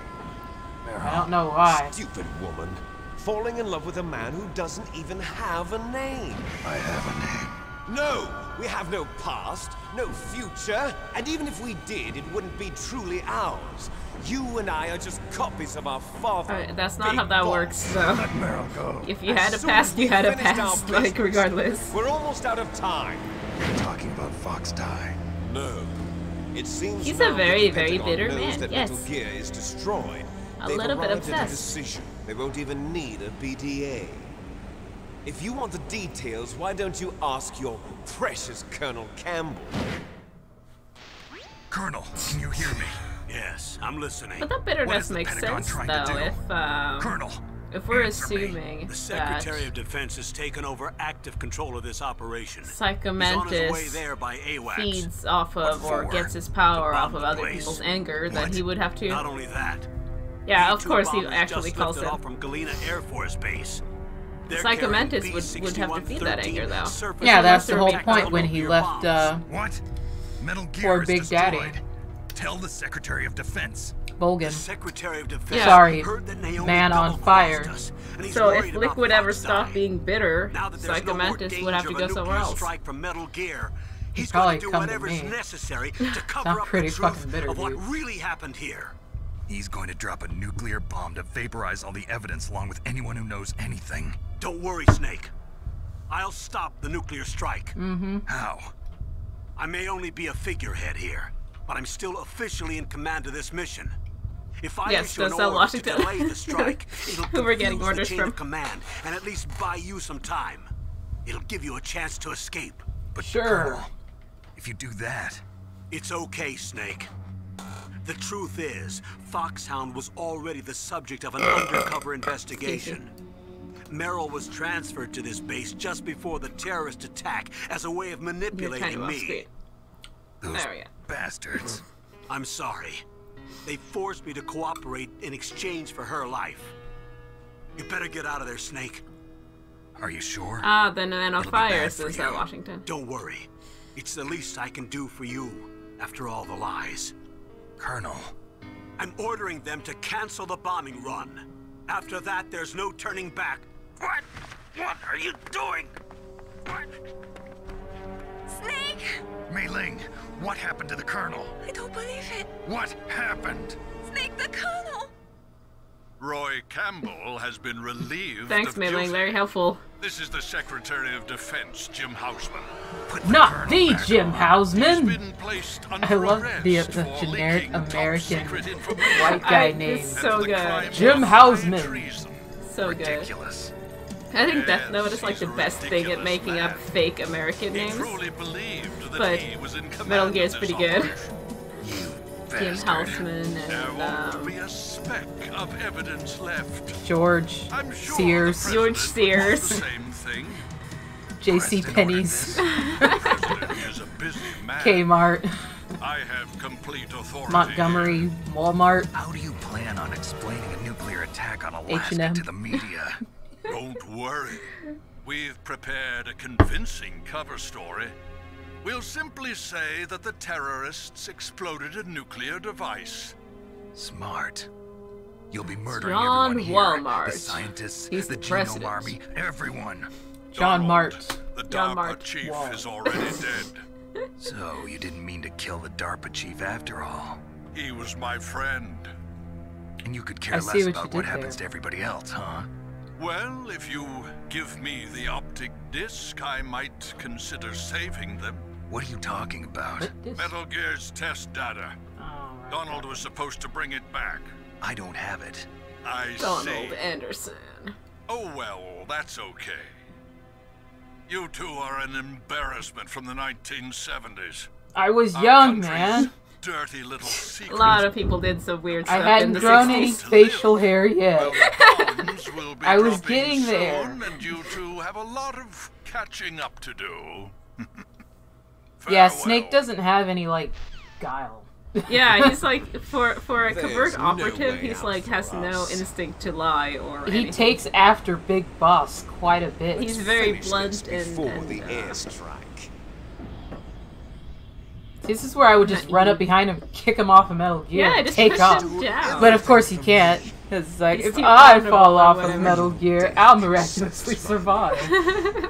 Speaker 1: I don't know why.
Speaker 6: Stupid woman. Falling in love with a man who doesn't even have a name.
Speaker 3: I have a name.
Speaker 6: No! We have no past, no future, and even if we did, it wouldn't be truly ours. You and I are just copies of our father.
Speaker 2: Alright, that's not
Speaker 6: Big
Speaker 2: how that
Speaker 6: Boss.
Speaker 2: works. So
Speaker 3: Let Meryl go.
Speaker 2: if you
Speaker 6: As
Speaker 2: had a
Speaker 6: soon
Speaker 2: past,
Speaker 6: as
Speaker 2: you
Speaker 6: we
Speaker 2: had a
Speaker 6: finished our
Speaker 2: past. Like
Speaker 6: business,
Speaker 2: regardless.
Speaker 6: We're almost out of time.
Speaker 3: You're talking about Fox Die.
Speaker 6: No. It seems
Speaker 2: He's
Speaker 6: now
Speaker 2: a very,
Speaker 6: that the
Speaker 2: very
Speaker 6: Pentagon
Speaker 2: bitter
Speaker 6: knows
Speaker 2: man,
Speaker 6: that
Speaker 2: yes.
Speaker 6: Metal Gear is destroyed.
Speaker 2: A
Speaker 6: They've
Speaker 2: little bit
Speaker 6: arrived at a
Speaker 2: obsessed.
Speaker 6: decision. They won't even need a BDA. If you want the details, why don't you ask your precious Colonel Campbell?
Speaker 3: Colonel, can you hear me?
Speaker 7: Yes, I'm listening.
Speaker 2: But that
Speaker 3: What
Speaker 2: bitterness
Speaker 3: is the
Speaker 2: makes
Speaker 3: Pentagon
Speaker 2: sense,
Speaker 3: trying to
Speaker 2: though,
Speaker 3: do? Colonel,
Speaker 2: if we're
Speaker 3: answer me.
Speaker 2: assuming
Speaker 7: The Secretary
Speaker 2: that
Speaker 7: of Defense has taken over active control of this operation. He's on his way
Speaker 2: Psychomantis
Speaker 7: there by AWACS.
Speaker 2: feeds off of
Speaker 3: What
Speaker 2: or
Speaker 3: for?
Speaker 2: gets his power
Speaker 7: To
Speaker 2: off
Speaker 7: bomb
Speaker 2: of
Speaker 7: the
Speaker 2: other
Speaker 7: place.
Speaker 2: people's anger, then
Speaker 3: What?
Speaker 2: he would have to.
Speaker 7: Not only that.
Speaker 2: Yeah, of
Speaker 7: B-2
Speaker 2: course he
Speaker 7: bombers
Speaker 2: actually
Speaker 7: just
Speaker 2: calls
Speaker 7: lifted
Speaker 2: him.
Speaker 7: off from Galena Air Force Base. They're
Speaker 2: Psychomantis
Speaker 7: carrying
Speaker 2: would have to feed that
Speaker 7: B-6113
Speaker 2: anger, though.
Speaker 7: surface
Speaker 1: Yeah, that's the
Speaker 2: Unless
Speaker 1: whole
Speaker 2: they're
Speaker 1: point
Speaker 2: making
Speaker 1: when he
Speaker 7: nuclear
Speaker 1: left,
Speaker 7: bombs.
Speaker 3: What? Metal Gear
Speaker 1: Poor
Speaker 3: is
Speaker 1: Big Daddy.
Speaker 3: destroyed. Tell the Secretary of Defense.
Speaker 1: Bolgan.
Speaker 7: Secretary of Defense
Speaker 1: Sorry,
Speaker 7: heard that Naomi
Speaker 1: man on
Speaker 7: double-crossed
Speaker 1: fire.
Speaker 7: us, and he's
Speaker 2: So
Speaker 7: worried
Speaker 2: if
Speaker 7: about
Speaker 2: Liquid ever
Speaker 7: Fox
Speaker 2: stopped
Speaker 7: Die.
Speaker 2: being bitter,
Speaker 7: Now that there's no more
Speaker 2: Psychomantis
Speaker 7: danger
Speaker 2: would have to
Speaker 7: of a
Speaker 2: go somewhere
Speaker 7: nuclear
Speaker 2: else.
Speaker 7: strike from Metal Gear, he's
Speaker 1: probably
Speaker 7: going to do
Speaker 1: come to
Speaker 7: whatever's
Speaker 1: me.
Speaker 7: necessary to cover
Speaker 1: Sound
Speaker 7: up
Speaker 1: pretty
Speaker 7: the truth
Speaker 1: fucking bitter,
Speaker 7: of what
Speaker 1: dude.
Speaker 7: really happened here.
Speaker 3: He's going to drop a nuclear bomb to vaporize all the evidence along with anyone who knows anything.
Speaker 7: Don't worry, Snake. I'll stop the nuclear strike.
Speaker 3: How?
Speaker 7: I may only be a figurehead here, but I'm still officially in command of this mission. If I
Speaker 2: Yes,
Speaker 7: issue an
Speaker 2: that's how
Speaker 7: order to
Speaker 2: Washington-
Speaker 7: delay the strike, it'll
Speaker 2: Who we're getting
Speaker 7: confuse
Speaker 2: orders
Speaker 7: the chain
Speaker 2: from.
Speaker 7: of command and at least buy you some time. It'll give you a chance to escape.
Speaker 3: But
Speaker 1: Sure.
Speaker 3: Colonel, if you do that,
Speaker 7: It's okay, Snake. The truth is, Foxhound was already the subject of an undercover investigation. Merrill was transferred to this base just before the terrorist attack as a way of
Speaker 2: You're kind
Speaker 7: manipulating
Speaker 2: of off
Speaker 7: me.
Speaker 2: screen.
Speaker 3: those
Speaker 2: There we go.
Speaker 3: bastards.
Speaker 7: I'm sorry. They forced me to cooperate in exchange for her life. You better get out of there, Snake.
Speaker 3: Are you sure?
Speaker 2: Ah, the man on
Speaker 3: It'll be
Speaker 2: fire,
Speaker 3: bad for
Speaker 2: says
Speaker 3: you.
Speaker 2: Washington.
Speaker 7: Don't worry. It's the least I can do for you after all the lies.
Speaker 3: Colonel,
Speaker 7: I'm ordering them to cancel the bombing run. After that, there's no turning back. What? What are you doing? What?
Speaker 8: Snake!
Speaker 3: Mei Ling, what happened to the Colonel?
Speaker 8: I don't believe it.
Speaker 3: What happened?
Speaker 8: Snake the Colonel!
Speaker 9: Roy Campbell has been relieved
Speaker 2: Thanks,
Speaker 9: of
Speaker 2: Mailing.
Speaker 9: duty.
Speaker 2: Very helpful.
Speaker 9: This is the Secretary of Defense, Jim Hausman.
Speaker 3: Put the
Speaker 1: Not
Speaker 3: Colonel
Speaker 1: the
Speaker 3: back
Speaker 1: Jim
Speaker 3: on.
Speaker 9: He's
Speaker 1: Hausman.
Speaker 9: been placed under
Speaker 1: I love
Speaker 9: arrest
Speaker 1: the
Speaker 9: for
Speaker 1: generic
Speaker 9: leaking top
Speaker 1: American
Speaker 9: secret information
Speaker 1: white guy
Speaker 2: It's
Speaker 1: name.
Speaker 9: and
Speaker 2: so
Speaker 9: for the
Speaker 2: good.
Speaker 9: crime
Speaker 1: Jim
Speaker 9: of
Speaker 1: Hausman.
Speaker 9: high treason.
Speaker 2: So good.
Speaker 3: Ridiculous.
Speaker 2: I think Death Note is like the best thing at making up fake American
Speaker 9: He
Speaker 2: names,
Speaker 9: truly believed that
Speaker 2: but
Speaker 9: he was in command
Speaker 2: Metal
Speaker 9: of
Speaker 2: Gear's
Speaker 9: this
Speaker 2: pretty good.
Speaker 9: operation.
Speaker 2: Jim Houseman
Speaker 9: There
Speaker 2: and
Speaker 9: won't be a speck of evidence left.
Speaker 1: George
Speaker 9: I'm sure
Speaker 1: Sears,
Speaker 9: the
Speaker 2: George
Speaker 9: president would want
Speaker 2: Sears.
Speaker 9: the same thing.
Speaker 1: J.C. Penney's,
Speaker 9: The president is a busy man.
Speaker 1: Kmart,
Speaker 9: I have complete authority.
Speaker 1: Montgomery, Walmart.
Speaker 3: How do you plan on explaining a nuclear attack on Alaska
Speaker 1: H&M.
Speaker 3: to the media?
Speaker 9: Don't worry. We've prepared a convincing cover story. We'll simply say that the terrorists exploded a nuclear device.
Speaker 3: Smart. You'll be murdering
Speaker 2: John
Speaker 3: everyone here.
Speaker 2: Walmart.
Speaker 3: The scientists,
Speaker 2: He's
Speaker 3: the
Speaker 2: the
Speaker 3: genome
Speaker 2: president.
Speaker 3: army, everyone.
Speaker 1: John
Speaker 9: Donald,
Speaker 1: Mart.
Speaker 9: The
Speaker 2: John
Speaker 9: DARPA
Speaker 2: Mart.
Speaker 9: chief
Speaker 1: Wow.
Speaker 9: is already dead.
Speaker 3: So, you didn't mean to kill the DARPA chief after all.
Speaker 9: He was my friend.
Speaker 3: And you could care
Speaker 1: I
Speaker 3: less
Speaker 1: see what you
Speaker 3: about what
Speaker 1: did
Speaker 3: happens
Speaker 1: there.
Speaker 3: to everybody else, huh?
Speaker 9: Well, if you give me the optic disc, I might consider saving them.
Speaker 3: What are you talking about?
Speaker 1: What this?
Speaker 9: Metal Gear's test data.
Speaker 1: Oh, right.
Speaker 9: Donald was supposed to bring it back.
Speaker 3: I don't have it.
Speaker 9: I
Speaker 2: Donald
Speaker 9: see.
Speaker 2: Anderson.
Speaker 9: Oh well, that's okay. You two are an embarrassment from the 1970s.
Speaker 1: I was
Speaker 9: Our
Speaker 1: young,
Speaker 9: country's
Speaker 1: man.
Speaker 9: Dirty little secret.
Speaker 2: A lot of people did some weird
Speaker 1: I
Speaker 2: stuff in
Speaker 1: hadn't
Speaker 2: the
Speaker 1: grown
Speaker 2: 60s.
Speaker 1: any facial hair yet.
Speaker 9: Well, the bombs will be
Speaker 1: I was
Speaker 9: dropping
Speaker 1: getting there.
Speaker 9: soon, and you two have a lot of catching up to do.
Speaker 1: Yeah,
Speaker 9: Farewell.
Speaker 1: Snake doesn't have any, like, guile.
Speaker 2: Yeah, he's like for a
Speaker 6: There's
Speaker 2: covert
Speaker 6: no
Speaker 2: operative,
Speaker 6: way
Speaker 2: he's
Speaker 6: out
Speaker 2: like has
Speaker 6: for
Speaker 2: no
Speaker 6: us.
Speaker 2: instinct to lie or
Speaker 1: He
Speaker 2: anything.
Speaker 1: takes after Big Boss quite a bit.
Speaker 2: He's very
Speaker 6: Finish
Speaker 2: blunt
Speaker 6: this before
Speaker 2: and
Speaker 6: the airstrike.
Speaker 1: This is where I would just run up behind him, kick him off of Metal Gear,
Speaker 2: yeah,
Speaker 1: and
Speaker 2: just
Speaker 1: take
Speaker 2: push
Speaker 1: off.
Speaker 2: him down.
Speaker 1: But of course he can't, because like
Speaker 2: He's
Speaker 1: if
Speaker 2: too
Speaker 1: I
Speaker 2: vulnerable
Speaker 1: fall
Speaker 2: or
Speaker 1: off of
Speaker 2: whatever.
Speaker 1: Metal Gear, I'll miraculously survive.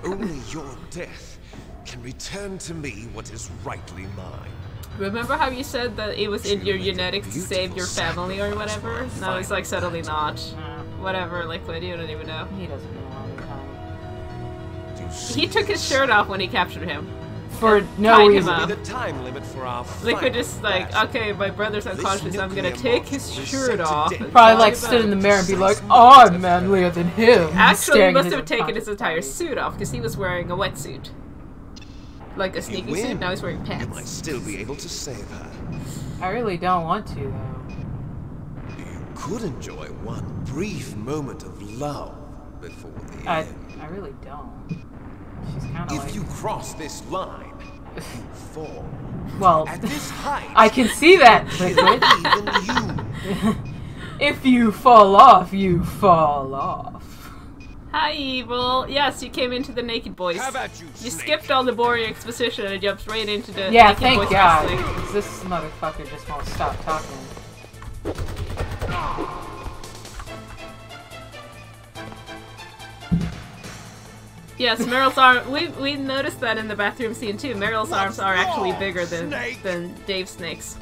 Speaker 6: Only your death can return to me what is rightly mine.
Speaker 2: Remember how you said that it was in your genetics to save your family or whatever? No, it's like suddenly not. Whatever, Liquid, you don't even know.
Speaker 1: He doesn't know all the time.
Speaker 6: You see
Speaker 2: He took his
Speaker 6: this?
Speaker 2: shirt off when he captured him.
Speaker 1: For no
Speaker 2: tied him
Speaker 1: reason.
Speaker 2: up.
Speaker 6: Be the time limit for our
Speaker 2: Liquid
Speaker 6: final
Speaker 2: is like,
Speaker 6: battle.
Speaker 2: okay, my brother's unconscious, I'm gonna
Speaker 6: nuclear
Speaker 2: take
Speaker 6: bomb
Speaker 2: his
Speaker 6: will
Speaker 2: shirt
Speaker 6: set to
Speaker 2: off.
Speaker 6: death.
Speaker 2: and
Speaker 1: Probably
Speaker 2: tie
Speaker 1: like
Speaker 2: him
Speaker 1: stood
Speaker 2: up.
Speaker 1: in the mirror and be like, oh, I'm manlier than him.
Speaker 2: Actually, he
Speaker 1: Staring
Speaker 2: must
Speaker 1: at
Speaker 2: have taken
Speaker 1: unconscious
Speaker 2: his entire
Speaker 1: body.
Speaker 2: suit off because he was wearing a wetsuit. Like a
Speaker 6: If you
Speaker 2: sneaking
Speaker 6: win,
Speaker 2: suit, now he's wearing
Speaker 6: You might
Speaker 2: pants.
Speaker 6: still be able to save her.
Speaker 1: I really don't want to, though.
Speaker 6: You could enjoy one brief moment of love before the
Speaker 1: I
Speaker 6: end.
Speaker 1: really don't. She's kind of
Speaker 6: If
Speaker 1: like...
Speaker 6: you cross this line, you fall.
Speaker 1: Well,
Speaker 6: At this height,
Speaker 1: I can see that, Liquid.
Speaker 6: even you.
Speaker 1: If you fall off, you fall off.
Speaker 2: Hi, Evil. Yes, you came into the Naked Boys.
Speaker 6: How about you,
Speaker 2: You
Speaker 6: Snake?
Speaker 2: skipped all the boring exposition and jumped right into the
Speaker 1: Yeah,
Speaker 2: Naked
Speaker 1: thank
Speaker 2: Boys
Speaker 1: God.
Speaker 2: wrestling.
Speaker 1: 'Cause this motherfucker just won't stop talking.
Speaker 2: Yes, Meryl's arm. We noticed that in the bathroom scene too. Meryl's arms are actually bigger than Dave Snake's.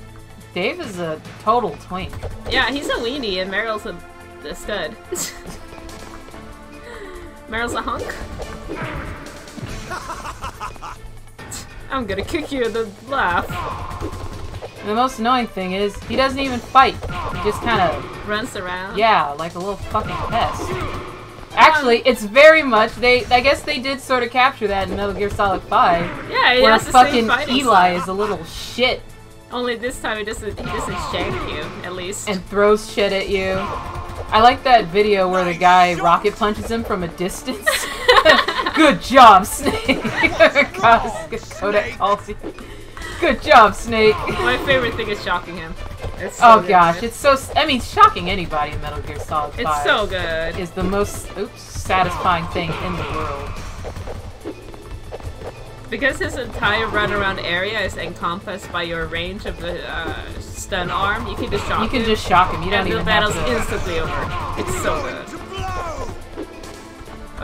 Speaker 1: Dave is a total twink.
Speaker 2: Yeah, he's a weenie and Meryl's a stud. Meryl's a hunk. I'm gonna kick you in the laugh.
Speaker 1: And the most annoying thing is, he doesn't even fight. He just kind of,
Speaker 2: Runs around.
Speaker 1: yeah, like a little fucking pest. Actually, it's very much, I guess they did sort of capture that in Metal Gear Solid 5.
Speaker 2: Yeah, he
Speaker 1: where
Speaker 2: has the
Speaker 1: fucking
Speaker 2: same fighting
Speaker 1: Eli
Speaker 2: style.
Speaker 1: is a little shit
Speaker 2: Only this time he doesn't shank you, at least.
Speaker 1: and throws shit at you. I like that video where the guy rocket punches him from a distance. Good job, Snake. Kodak calls you. Good job, Snake.
Speaker 2: My favorite thing is shocking him. It's so
Speaker 1: Oh
Speaker 2: good.
Speaker 1: gosh, it's so. I mean, shocking anybody in Metal Gear Solid 5
Speaker 2: It's so good.
Speaker 1: is the most satisfying thing in the world.
Speaker 2: Because his entire runaround area is encompassed by your range of the stun arm, you can just shock
Speaker 1: You can
Speaker 2: him.
Speaker 1: just shock him. You don't
Speaker 2: And the
Speaker 1: even have
Speaker 2: battle's
Speaker 1: to.
Speaker 2: instantly over. It's so good.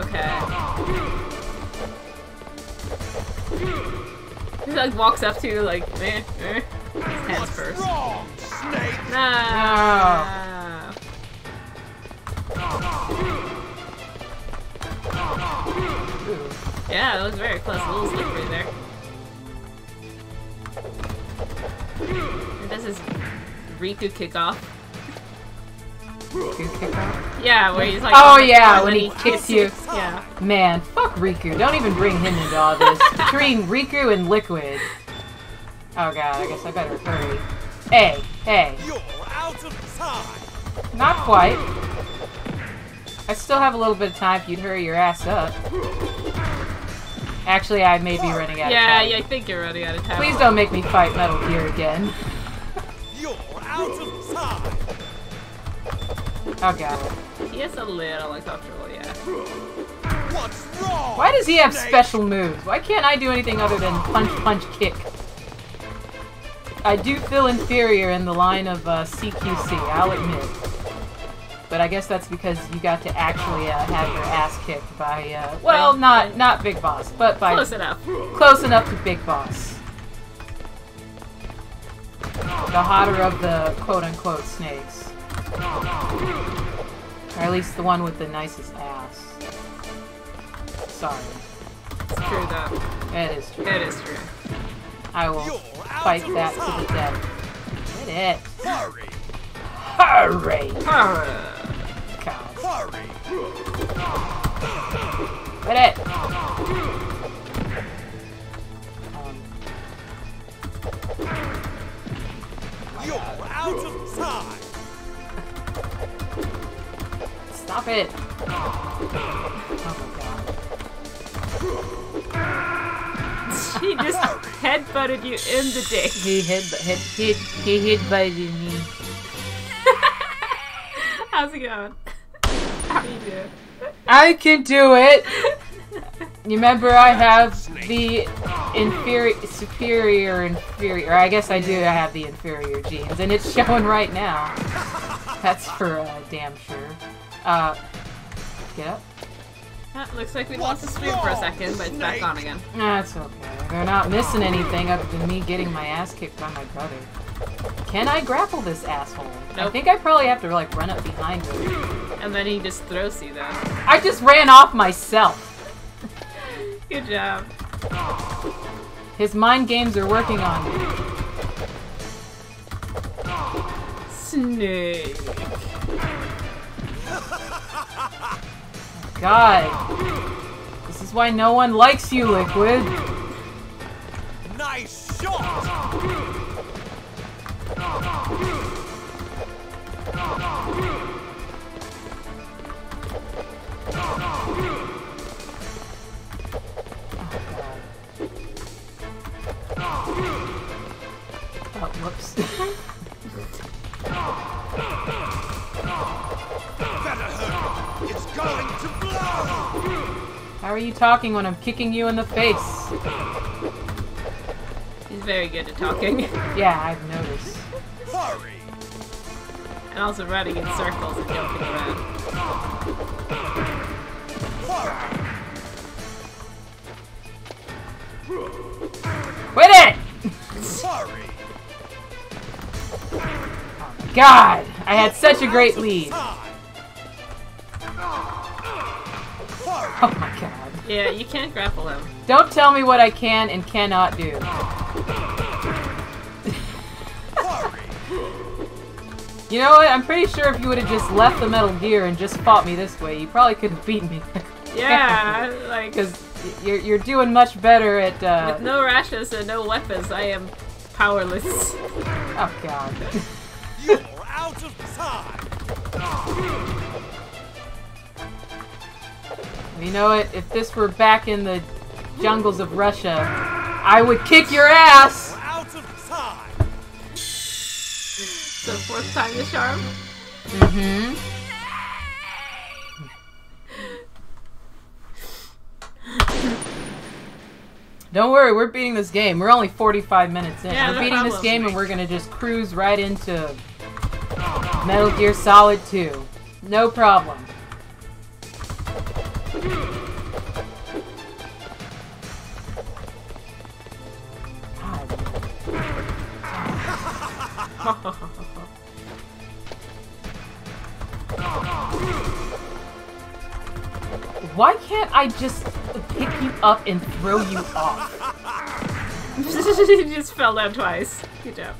Speaker 2: Okay. He like walks up to you like, His hands first. Nah. Yeah, that was very close. A little slippery there. He does his Riku kickoff.
Speaker 1: Riku kick off?
Speaker 2: Yeah, where he's like.
Speaker 1: Oh
Speaker 2: on the
Speaker 1: yeah,
Speaker 2: floor
Speaker 1: when
Speaker 2: and
Speaker 1: he
Speaker 2: then
Speaker 1: kicks you.
Speaker 2: Yeah.
Speaker 1: Man, fuck Riku. Don't even bring him into all this. Between Riku and Liquid. Oh god, I guess I better hurry. Hey, hey.
Speaker 6: You're out of time.
Speaker 1: Not quite. I still have a little bit of time if you'd hurry your ass up. Actually, I may be running out of time.
Speaker 2: Yeah, I think you're running out of time.
Speaker 1: Please don't make me fight Metal Gear again.
Speaker 6: You're out of time.
Speaker 1: Oh god.
Speaker 2: He is a little uncomfortable, yeah.
Speaker 6: What's wrong?
Speaker 1: Why does he have special moves? Why can't I do anything other than punch, punch, kick? I do feel inferior in the line of CQC, I'll admit. But I guess that's because you got to actually have your ass kicked by, well, not Big Boss, but by...
Speaker 2: Close enough.
Speaker 1: Close enough to Big Boss. The hotter of the quote-unquote snakes. Or at least the one with the nicest ass. Sorry.
Speaker 2: It's true, though.
Speaker 1: It is true.
Speaker 2: It is true.
Speaker 1: I will fight that to the death. Get it.
Speaker 6: Hurry.
Speaker 1: Hurry!
Speaker 2: Hurry.
Speaker 1: God.
Speaker 6: Hurry.
Speaker 1: Get it!
Speaker 6: You're out of time.
Speaker 1: Stop it! Oh my god.
Speaker 2: He just headbutted you in the dick.
Speaker 1: He headbutted me.
Speaker 2: How's it going? How you doing?
Speaker 1: I can do it! You remember I have the superior, I guess I do have the inferior genes, and it's showing right now. That's for damn sure. Get up.
Speaker 2: Looks like we lost the stream for a second, but it's back on again.
Speaker 1: That's okay. They're not missing anything other than me getting my ass kicked by my brother. Can I grapple this asshole?
Speaker 2: Nope.
Speaker 1: I think I probably have to like run up behind him.
Speaker 2: And then he just throws you though.
Speaker 1: I just ran off myself.
Speaker 2: Good job.
Speaker 1: His mind games are working on me.
Speaker 2: Snake.
Speaker 1: God. This is why no one likes you, Liquid.
Speaker 6: Nice shot.
Speaker 1: Oh, whoops.
Speaker 6: Better hurry. It's going to blow.
Speaker 1: How are you talking when I'm kicking you in the face?
Speaker 2: He's very good at talking.
Speaker 1: Yeah, I've noticed.
Speaker 6: Hurry.
Speaker 2: And also running in circles and jumping around.
Speaker 6: Hurry.
Speaker 1: Quit it!
Speaker 6: Hurry.
Speaker 1: God! I had such a great lead. Oh my god.
Speaker 2: Yeah, you can't grapple him.
Speaker 1: Don't tell me what I can and cannot do. You know what? I'm pretty sure if you would have just left the Metal Gear and just fought me this way, you probably could have beaten me.
Speaker 2: Yeah, like...
Speaker 1: Because you're doing much better at,
Speaker 2: With no rashes and no weapons, I am powerless.
Speaker 1: Oh god.
Speaker 6: You're out of time.
Speaker 1: You know what? If this were back in the jungles of Russia, I would kick your ass!
Speaker 6: Out of time.
Speaker 2: So fourth time the charm?
Speaker 1: Mm-hmm. Don't worry, we're beating this game. We're only 45 minutes in.
Speaker 2: Yeah,
Speaker 1: we're
Speaker 2: no
Speaker 1: beating this
Speaker 2: problem.
Speaker 1: game and we're gonna just cruise right into Metal Gear Solid 2. No problem. Why can't I just pick you up and throw you off?
Speaker 2: You just fell down twice. Good job.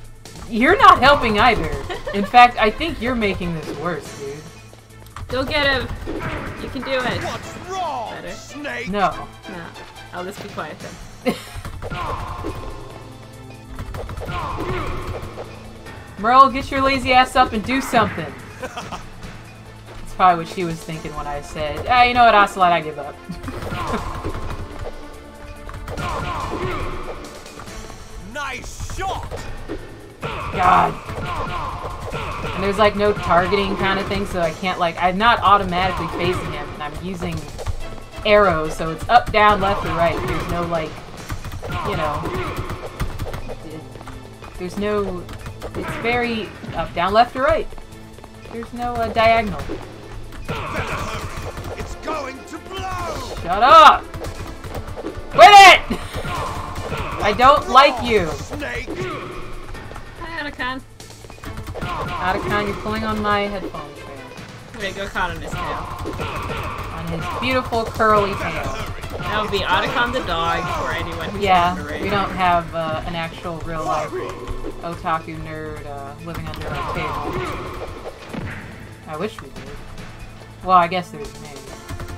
Speaker 1: You're not helping either. In fact, I think you're making this worse, dude.
Speaker 2: Go get him. You can do it.
Speaker 6: What's wrong,
Speaker 2: Better.
Speaker 6: Snake?
Speaker 1: No.
Speaker 2: No. I'll just be quiet then.
Speaker 1: Merle, get your lazy ass up and do something. That's probably what she was thinking when I said, ah, you know what, Ocelot, I give up.
Speaker 6: Nice shot!
Speaker 1: God. And there's like no targeting kind of thing, so I can't like, I'm not automatically facing him, and I'm using arrows, so it's up, down, left, or right. There's no like, you know, there's no, it's very up, down, left, or right. There's no diagonal.
Speaker 6: It's going to blow!
Speaker 1: Shut up! Quit it! I don't like you.
Speaker 6: Snake!
Speaker 2: Hi, Otacon.
Speaker 1: Otacon, you're pulling on my headphones there.
Speaker 2: Wait, go caught on his tail.
Speaker 1: On his beautiful curly tail.
Speaker 2: That would be Otacon the dog for anyone who's
Speaker 1: Yeah,
Speaker 2: wondering.
Speaker 1: we don't have an actual real life otaku nerd living under our table. I wish we did. Well, I guess there's me.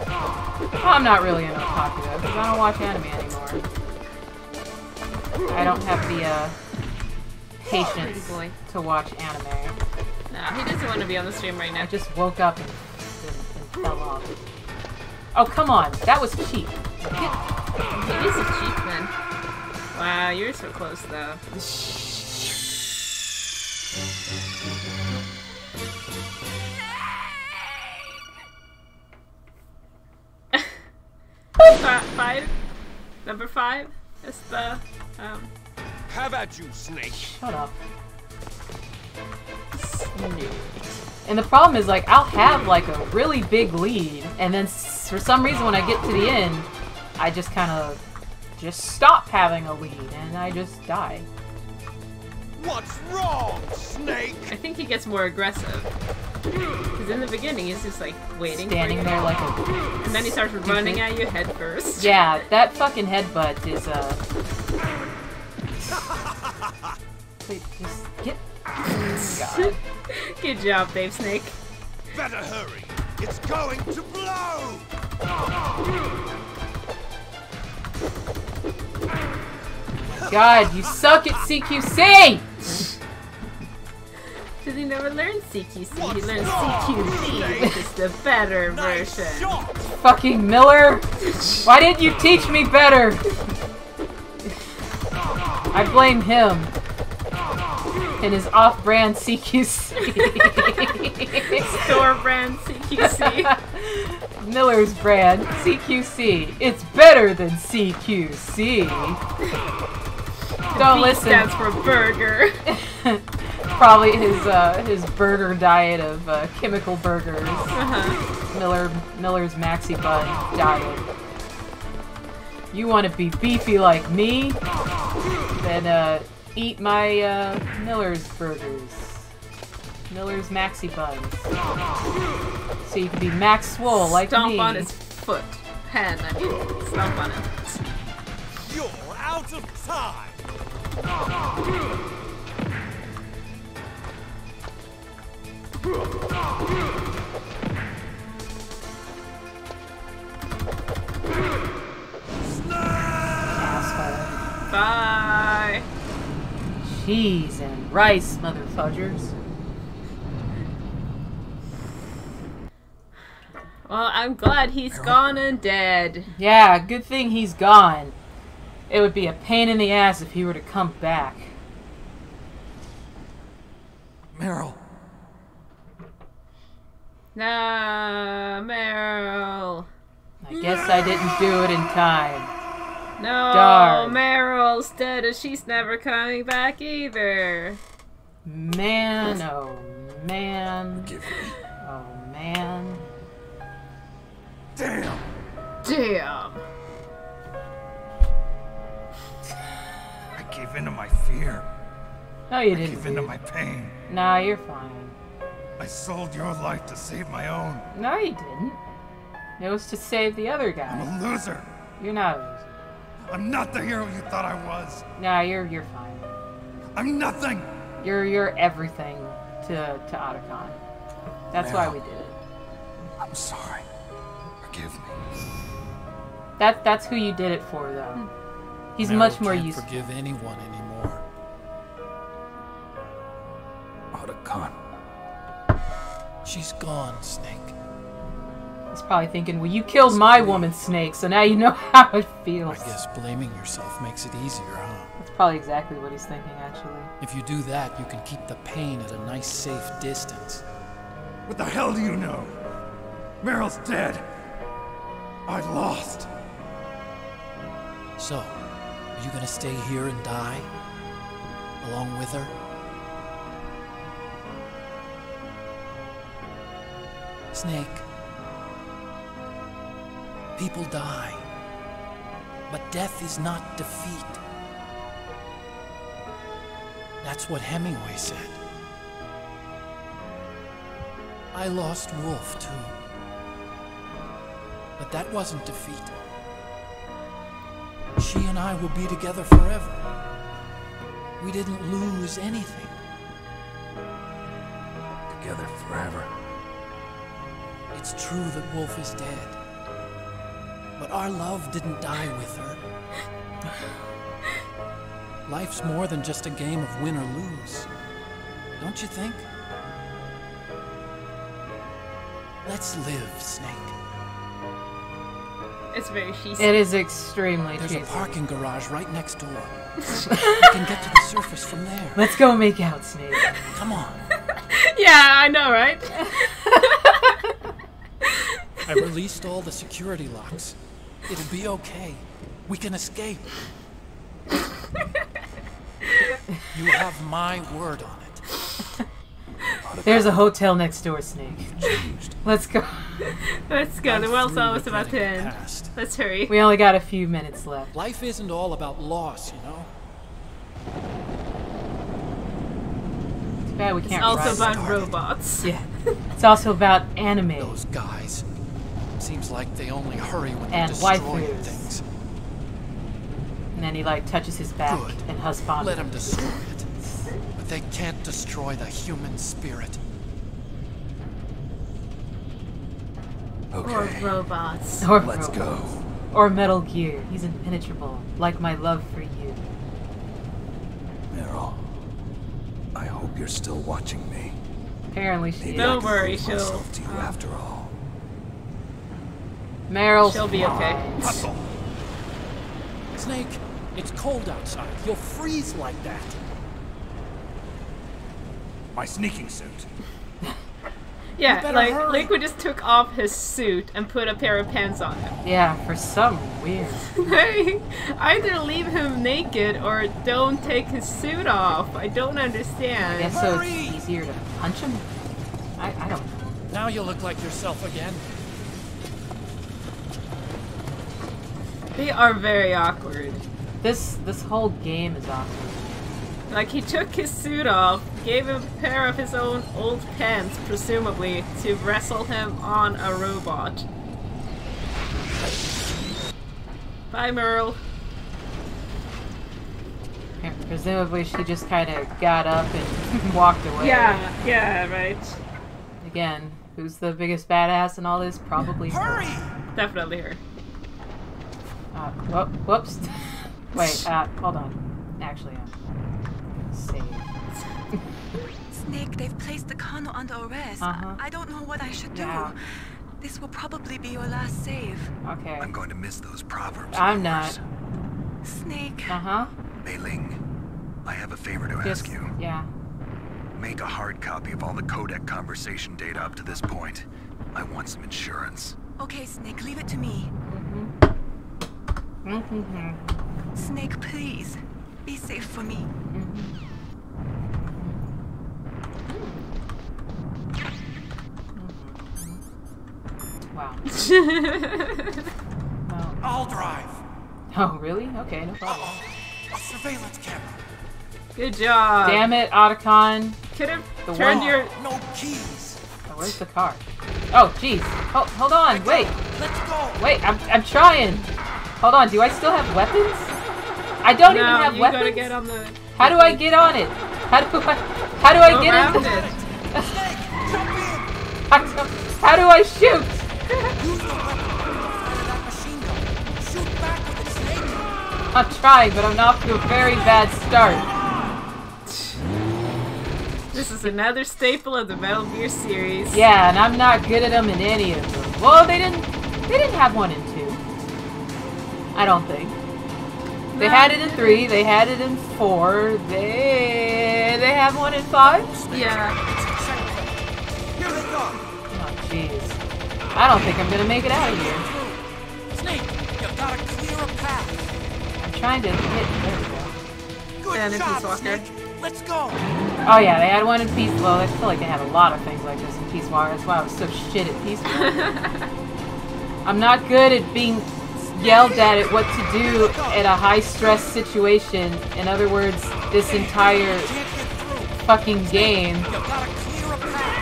Speaker 1: I'm not really an otaku though, because I don't watch anime anymore. I don't have the patience to watch anime.
Speaker 2: No, he doesn't want to be on the stream right
Speaker 1: I
Speaker 2: now.
Speaker 1: just woke up and fell off. Oh, come on. That was cheap.
Speaker 2: He is a cheap man. Wow, you're so close though. Five? Number 5 is the,
Speaker 6: How about you, Snake?
Speaker 1: Shut up. And the problem is, like, I'll have, like, a really big lead, and then for some reason when I get to the end, I just kind of just stop having a lead, and I just die.
Speaker 6: What's wrong, Snake?
Speaker 2: I think he gets more aggressive. Because in the beginning, he's just, like, waiting
Speaker 1: Standing
Speaker 2: for you.
Speaker 1: there like a...
Speaker 2: And then he starts running at you head first.
Speaker 1: Yeah, that fucking headbutt is, Wait, just get... God.
Speaker 2: Good job, Dave Snake.
Speaker 6: Better hurry. It's going to blow!
Speaker 1: God, you suck at CQC!
Speaker 2: Because he never learned CQC, he learned CQC, which is the better version.
Speaker 1: Fucking Miller! Why didn't you teach me better? I blame him. And his off-brand CQC.
Speaker 2: Store brand CQC.
Speaker 1: Miller's brand, CQC. It's better than CQC. Don't
Speaker 2: B
Speaker 1: listen.
Speaker 2: stands for burger.
Speaker 1: Probably his burger diet of chemical burgers. Miller's Maxi Bun diet. You want to be beefy like me? Then eat my Miller's burgers. Miller's Maxi Buns. So you can be max swole like me.
Speaker 2: Stomp on his foot. Hand, I mean. Stomp on it.
Speaker 6: You're out of time!
Speaker 1: Asshole.
Speaker 2: Bye.
Speaker 1: Cheese and rice, mother fudgers.
Speaker 2: Well, I'm glad he's gone and dead.
Speaker 1: Yeah, good thing he's gone. It would be a pain in the ass if he were to come back.
Speaker 3: Meryl.
Speaker 2: No, Meryl.
Speaker 1: I guess I didn't do it in time.
Speaker 2: No,
Speaker 1: Darn.
Speaker 2: Meryl's dead and she's never coming back either.
Speaker 1: Man, oh man.
Speaker 3: Forgive me.
Speaker 1: Oh man.
Speaker 3: Damn.
Speaker 2: Damn.
Speaker 3: I gave in to my fear.
Speaker 1: No, you
Speaker 3: I
Speaker 1: didn't.
Speaker 3: gave in to
Speaker 1: dude.
Speaker 3: my pain.
Speaker 1: Nah, you're fine.
Speaker 3: I sold your life to save my own.
Speaker 1: No, you didn't. It was to save the other guy.
Speaker 3: I'm a loser.
Speaker 1: You're not a loser.
Speaker 3: I'm not the hero you thought I was.
Speaker 1: Nah, you're fine.
Speaker 3: I'm nothing.
Speaker 1: You're everything to Otacon. That's why we did it.
Speaker 3: I'm sorry. Forgive me.
Speaker 1: That's who you did it for, though. He's
Speaker 10: Meryl
Speaker 1: much more
Speaker 10: can't
Speaker 1: useful.
Speaker 10: forgive anyone anymore.
Speaker 3: Otacon.
Speaker 10: She's gone, Snake.
Speaker 1: He's probably thinking, well, you killed my woman, Snake, so now you know how it feels.
Speaker 10: I guess blaming yourself makes it easier, huh?
Speaker 1: That's probably exactly what he's thinking, actually.
Speaker 10: If you do that, you can keep the pain at a nice, safe distance.
Speaker 3: What the hell do you know? Meryl's dead. I lost.
Speaker 10: So, are you gonna stay here and die? Along with her? Snake. People die. But death is not defeat. That's what Hemingway said. I lost Wolf, too. But that wasn't defeat. She and I will be together forever. We didn't lose anything.
Speaker 3: Together forever.
Speaker 10: It's true that Wolf is dead. But our love didn't die with her. Life's more than just a game of win or lose. Don't you think? Let's live, Snake.
Speaker 2: It's very she
Speaker 1: It is extremely
Speaker 10: There's
Speaker 1: cheesy.
Speaker 10: a parking garage right next door. You can get to the surface from there.
Speaker 1: Let's go make out, Snake.
Speaker 10: Come on.
Speaker 2: Yeah, I know, right?
Speaker 10: I released all the security locks. It'll be okay. We can escape. You have my word on it.
Speaker 1: There's a hotel next door, Snake. Let's go.
Speaker 2: Let's go. The world's
Speaker 10: through
Speaker 2: almost about to
Speaker 10: regretting the
Speaker 2: end.
Speaker 10: past.
Speaker 2: Let's hurry.
Speaker 1: We only got a few minutes left.
Speaker 10: Life isn't all about loss, you know?
Speaker 1: Too bad we
Speaker 2: It's
Speaker 1: can't
Speaker 2: also
Speaker 1: ride
Speaker 2: about
Speaker 1: it.
Speaker 2: robots.
Speaker 1: Yeah. It's also about anime.
Speaker 10: Those guys. Seems like they only hurry when they're
Speaker 1: And
Speaker 10: destroying
Speaker 1: waifus.
Speaker 10: things.
Speaker 1: And then he like touches his back
Speaker 10: Good.
Speaker 1: and husband.
Speaker 10: Let them destroy it. But they can't destroy the human spirit.
Speaker 2: Or
Speaker 3: Okay.
Speaker 2: robots.
Speaker 1: Or
Speaker 3: Let's go.
Speaker 1: Or Metal Gear. He's impenetrable, like my love for you.
Speaker 3: Meryl. I hope you're still watching me.
Speaker 1: Apparently she
Speaker 3: Maybe
Speaker 1: is.
Speaker 2: Don't
Speaker 3: I can
Speaker 2: worry,
Speaker 3: prove
Speaker 2: she'll-
Speaker 3: myself to you after all.
Speaker 1: Meryl's
Speaker 2: She'll be okay.
Speaker 3: Hustle.
Speaker 10: Snake, it's cold outside. You'll freeze like that.
Speaker 3: My sneaking suit.
Speaker 2: Yeah,
Speaker 10: better
Speaker 2: like
Speaker 10: hurry.
Speaker 2: Liquid just took off his suit and put a pair of pants on him.
Speaker 1: Yeah, for some weird.
Speaker 2: Either leave him naked or don't take his suit off. I don't
Speaker 1: I
Speaker 2: understand.
Speaker 1: guess so
Speaker 10: Hurry!
Speaker 1: it's easier to punch him? I don't know.
Speaker 10: Now you look like yourself again.
Speaker 2: They are very awkward.
Speaker 1: This whole game is awkward.
Speaker 2: Like, he took his suit off, gave him a pair of his own old pants, presumably, to wrestle him on a robot. Bye, Merle.
Speaker 1: Presumably she just kind of got up and walked away.
Speaker 2: Yeah, right.
Speaker 1: Again, who's the biggest badass in all this? Probably her.
Speaker 2: Definitely her.
Speaker 1: Whoops. Wait, hold on. Actually, save.
Speaker 8: Snake, they've placed the Kano under arrest.
Speaker 1: Uh-huh.
Speaker 8: I don't know what I should do.
Speaker 1: Yeah.
Speaker 8: This will probably be your last save.
Speaker 1: Okay.
Speaker 3: I'm going to miss those proverbs.
Speaker 1: I'm
Speaker 3: of
Speaker 1: not.
Speaker 3: yours.
Speaker 8: Snake.
Speaker 1: Uh-huh.
Speaker 3: Mei Ling, I have a favor to
Speaker 1: Just,
Speaker 3: ask you.
Speaker 1: yeah.
Speaker 3: Make a hard copy of all the codec conversation data up to this point. I want some insurance.
Speaker 8: Okay, Snake, leave it to me. Snake, please. Be safe for me.
Speaker 1: Wow. Well,
Speaker 10: I'll drive.
Speaker 1: oh, really? Okay, no problem.
Speaker 10: A surveillance camera.
Speaker 2: Good job.
Speaker 1: Damn it, Otacon.
Speaker 2: Could have
Speaker 1: The
Speaker 2: turned
Speaker 1: one-
Speaker 2: your...
Speaker 10: No keys.
Speaker 1: Oh, where's the car? Oh, jeez. Hold on. Wait.
Speaker 10: Let's go.
Speaker 1: Wait, I'm trying. Hold on. Do I still have weapons? I don't even have
Speaker 2: you
Speaker 1: weapons.
Speaker 2: gotta get on the...
Speaker 1: How do I get on it? How do I get in? How do I shoot? I'm trying, but I'm off to a very bad start.
Speaker 2: This is another staple of the Metal Gear series.
Speaker 1: Yeah, and I'm not good at them in any of them. Well, they didn't have 1 and 2. I don't think. They had it in 3, they had it in 4, they have 1 in 5?
Speaker 2: Yeah.
Speaker 6: Here they go.
Speaker 1: Oh, jeez. I don't think I'm gonna make it out of here.
Speaker 4: Snake, you've got to clear a path.
Speaker 1: I'm trying to hit. There we go.
Speaker 6: Good
Speaker 2: And a
Speaker 6: job,
Speaker 2: Peace Walker.
Speaker 6: Snake. Let's go.
Speaker 1: Oh yeah, they had 1 in Peace. Well, I feel like they had a lot of things like this in Peace Walker. That's why I was so shit at Peace Walker. I'm not good at being yelled at what to do in a high-stress situation. In other words, this entire fucking game.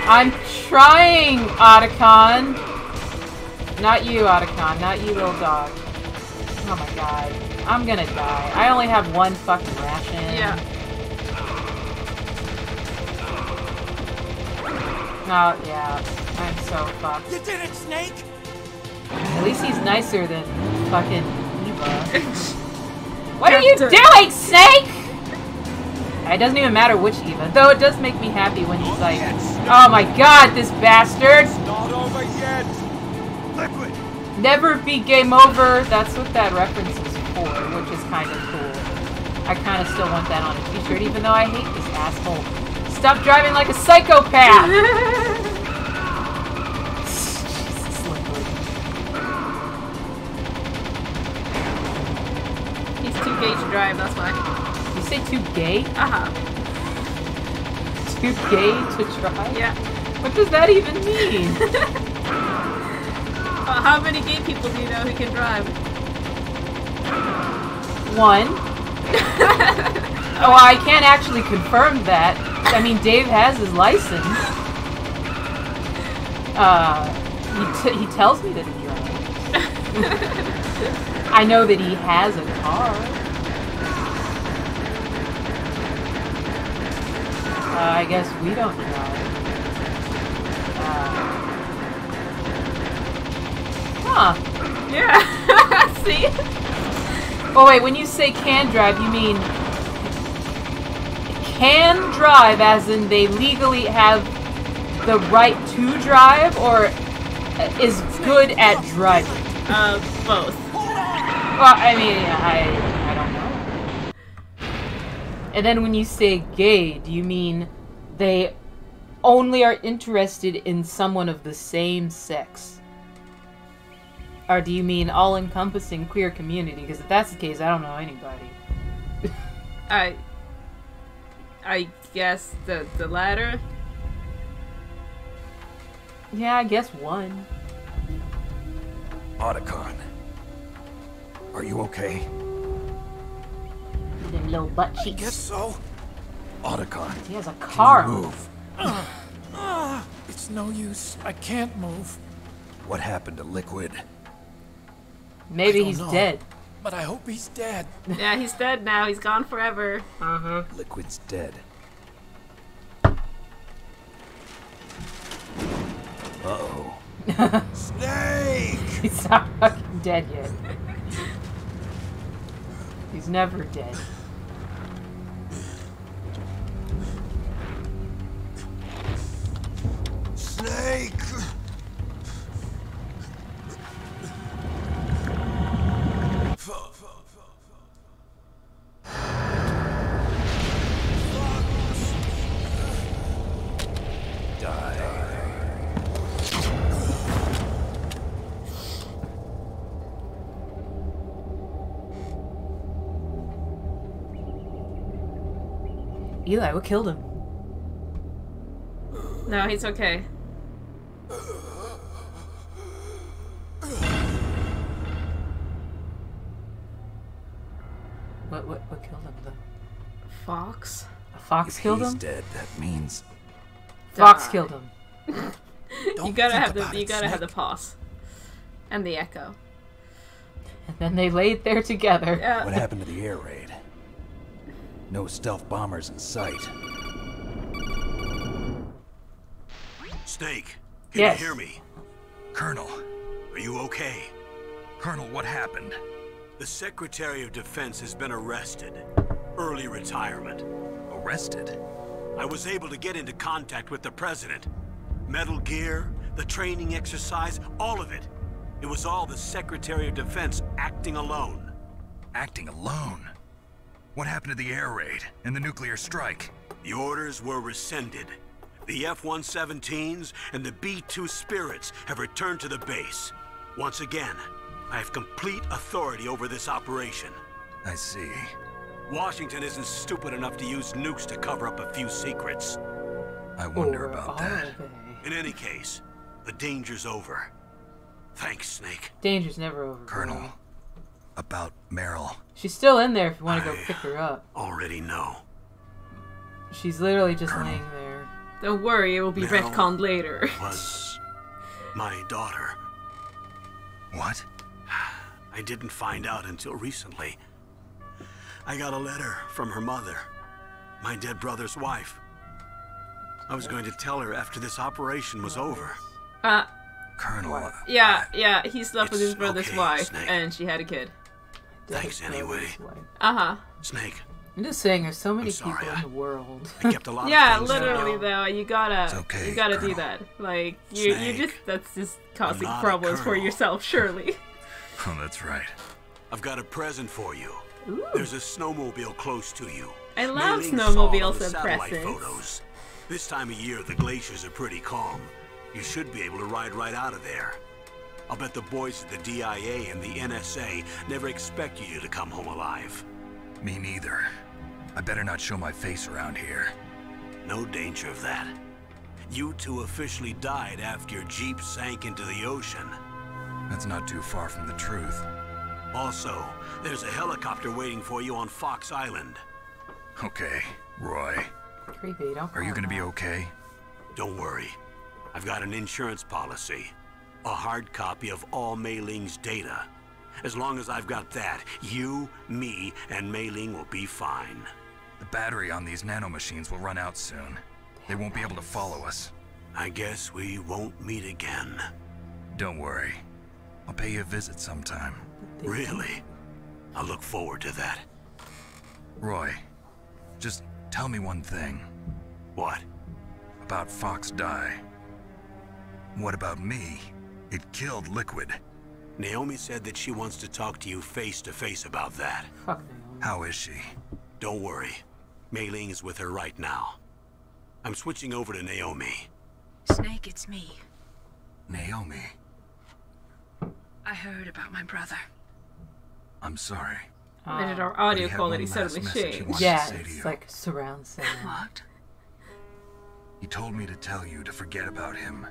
Speaker 1: I'm trying, Otacon. Not you, Otacon. Not you, little dog. Oh my god. I'm gonna die. I only have 1 fucking ration.
Speaker 2: Yeah.
Speaker 1: Oh, yeah. I'm so fucked.
Speaker 6: You did it, Snake.
Speaker 1: At least he's nicer than fucking Eva. What are you doing, Snake? It doesn't even matter which Eva, though it does make me happy when he's like, oh my god, this bastard!
Speaker 6: It's not over yet. Liquid.
Speaker 1: Never be game over. That's what that reference is for, which is kind of cool. I kind of still want that on a t-shirt, even though I hate this asshole. Stop driving like a psychopath! Jesus, Liquid.
Speaker 2: He's too gay to drive, that's why.
Speaker 1: You say too gay?
Speaker 2: Uh-huh.
Speaker 1: Too gay to drive?
Speaker 2: Yeah.
Speaker 1: What does that even mean?
Speaker 2: How many gay people do you know who can drive?
Speaker 1: 1. Oh, I can't actually confirm that. I mean, Dave has his license. He tells me that he drives. I know that he has a car. I guess we don't drive. Huh.
Speaker 2: Yeah. See?
Speaker 1: Oh wait, when you say can drive, you mean can drive as in they legally have the right to drive, or is good at driving?
Speaker 2: Both.
Speaker 1: Well, I mean, I don't know. And then when you say gay, do you mean they only are interested in someone of the same sex? Or do you mean all-encompassing queer community? Because if that's the case, I don't know anybody.
Speaker 2: I guess the latter.
Speaker 1: Yeah, I guess 1.
Speaker 3: Otacon. Are you okay?
Speaker 1: Them little butt cheeks.
Speaker 6: Guess so.
Speaker 3: Otacon.
Speaker 1: He has a car.
Speaker 3: Move.
Speaker 10: It's no use. I can't move.
Speaker 3: What happened to Liquid?
Speaker 1: Maybe
Speaker 10: I don't
Speaker 1: he's
Speaker 10: know.
Speaker 1: dead.
Speaker 10: But I hope he's dead.
Speaker 2: Yeah, he's dead now. He's gone forever.
Speaker 1: Uh-huh.
Speaker 3: Liquid's dead. Uh-oh.
Speaker 6: Snake!
Speaker 1: He's not fucking dead yet. He's never dead.
Speaker 6: Snake!
Speaker 1: Eli, what killed him?
Speaker 2: No, he's okay.
Speaker 1: What killed him, though?
Speaker 2: Fox?
Speaker 1: A fox
Speaker 3: If
Speaker 1: killed
Speaker 3: he's
Speaker 1: him?
Speaker 3: dead, that means...
Speaker 1: Fox
Speaker 2: Die.
Speaker 1: killed him.
Speaker 2: You gotta have the pause. And the echo.
Speaker 1: And then they laid there together.
Speaker 2: Yeah.
Speaker 3: What happened to the air raid? No stealth bombers in sight.
Speaker 7: Snake, can
Speaker 1: Yes.
Speaker 7: you hear me?
Speaker 3: Colonel.
Speaker 7: Are you okay?
Speaker 3: Colonel, what happened?
Speaker 7: The Secretary of Defense has been arrested. Early retirement.
Speaker 3: Arrested?
Speaker 7: I was able to get into contact with the President. Metal Gear, the training exercise, all of it. It was all the Secretary of Defense acting alone.
Speaker 3: Acting alone? What happened to the air raid and the nuclear strike?
Speaker 7: The orders were rescinded. The F-117s and the B-2 Spirits have returned to the base. Once again, I have complete authority over this operation.
Speaker 3: I see.
Speaker 7: Washington isn't stupid enough to use nukes to cover up a few secrets.
Speaker 3: I wonder
Speaker 1: Or
Speaker 3: about
Speaker 1: are
Speaker 3: that.
Speaker 1: they?
Speaker 7: In any case, the danger's over. Thanks, Snake.
Speaker 1: Danger's never over.
Speaker 3: Colonel,
Speaker 1: bro.
Speaker 3: about Meryl.
Speaker 1: She's still in there if you want to go
Speaker 7: I
Speaker 1: pick her up.
Speaker 7: already know.
Speaker 1: She's literally just
Speaker 3: Colonel.
Speaker 1: laying there.
Speaker 2: Don't worry, it will be
Speaker 7: Meryl
Speaker 2: retconned later.
Speaker 7: Was my daughter.
Speaker 3: What?
Speaker 7: I didn't find out until recently. I got a letter from her mother, my dead brother's wife. I was going to tell her after this operation was over.
Speaker 3: Colonel.
Speaker 2: Yeah, he slept with his
Speaker 7: It's
Speaker 2: brother's
Speaker 7: okay,
Speaker 2: wife,
Speaker 7: Snake.
Speaker 2: and she had a kid.
Speaker 7: Thanks
Speaker 1: Dead
Speaker 7: anyway.
Speaker 1: brother's wife.
Speaker 2: Uh-huh.
Speaker 7: Snake,
Speaker 1: I'm just saying, there's so many
Speaker 7: I'm sorry,
Speaker 1: people in the world.
Speaker 7: I kept a lot
Speaker 2: Yeah,
Speaker 7: of things from
Speaker 2: literally
Speaker 7: you.
Speaker 2: though, you
Speaker 3: It's
Speaker 2: gotta
Speaker 3: okay,
Speaker 2: do
Speaker 3: Colonel.
Speaker 2: that. Like you
Speaker 7: Snake.
Speaker 2: just that's just causing
Speaker 7: not a
Speaker 2: problems for
Speaker 7: colonel.
Speaker 2: yourself, surely.
Speaker 3: Oh, that's right.
Speaker 7: I've got a present for you.
Speaker 2: Ooh.
Speaker 7: There's a snowmobile close to you.
Speaker 2: I love
Speaker 7: Mei Ling saw it on
Speaker 2: snowmobiles
Speaker 7: the
Speaker 2: and
Speaker 7: satellite
Speaker 2: presents.
Speaker 7: photos. This time of year, the glaciers are pretty calm. You should be able to ride right out of there. I'll bet the boys at the DIA and the NSA never expect you to come home alive.
Speaker 3: Me neither. I better not show my face around here.
Speaker 7: No danger of that. You two officially died after your Jeep sank into the ocean.
Speaker 3: That's not too far from the truth.
Speaker 7: Also, there's a helicopter waiting for you on Fox Island.
Speaker 3: Okay, Roy.
Speaker 1: Creepy, don't
Speaker 3: Are you
Speaker 1: call
Speaker 3: gonna be
Speaker 1: that.
Speaker 3: okay?
Speaker 7: Don't worry. I've got an insurance policy. A hard copy of all Mei Ling's data. As long as I've got that, you, me, and Mei Ling will be fine.
Speaker 3: The battery on these nanomachines will run out soon. They won't be able to follow us.
Speaker 7: I guess we won't meet again.
Speaker 3: Don't worry. I'll pay you a visit sometime.
Speaker 7: Really? I look forward to that.
Speaker 3: Roy, just tell me one thing.
Speaker 7: What?
Speaker 3: About Fox Die. What about me? It killed Liquid.
Speaker 7: Naomi said that she wants to talk to you face to face about that.
Speaker 1: Fuck Naomi.
Speaker 3: How is she?
Speaker 7: Don't worry. Mei Ling is with her right now. I'm switching over to Naomi.
Speaker 8: Snake, it's me.
Speaker 3: Naomi,
Speaker 8: I heard about my brother.
Speaker 3: I'm sorry.
Speaker 2: Why did our
Speaker 3: But
Speaker 2: audio
Speaker 3: he had
Speaker 2: quality
Speaker 3: one
Speaker 2: suddenly
Speaker 3: last message he
Speaker 2: change?
Speaker 3: wanted
Speaker 1: Yeah,
Speaker 3: to say to
Speaker 1: it's
Speaker 3: you.
Speaker 1: like surround sound.
Speaker 8: What?
Speaker 3: He told me to tell you to forget about him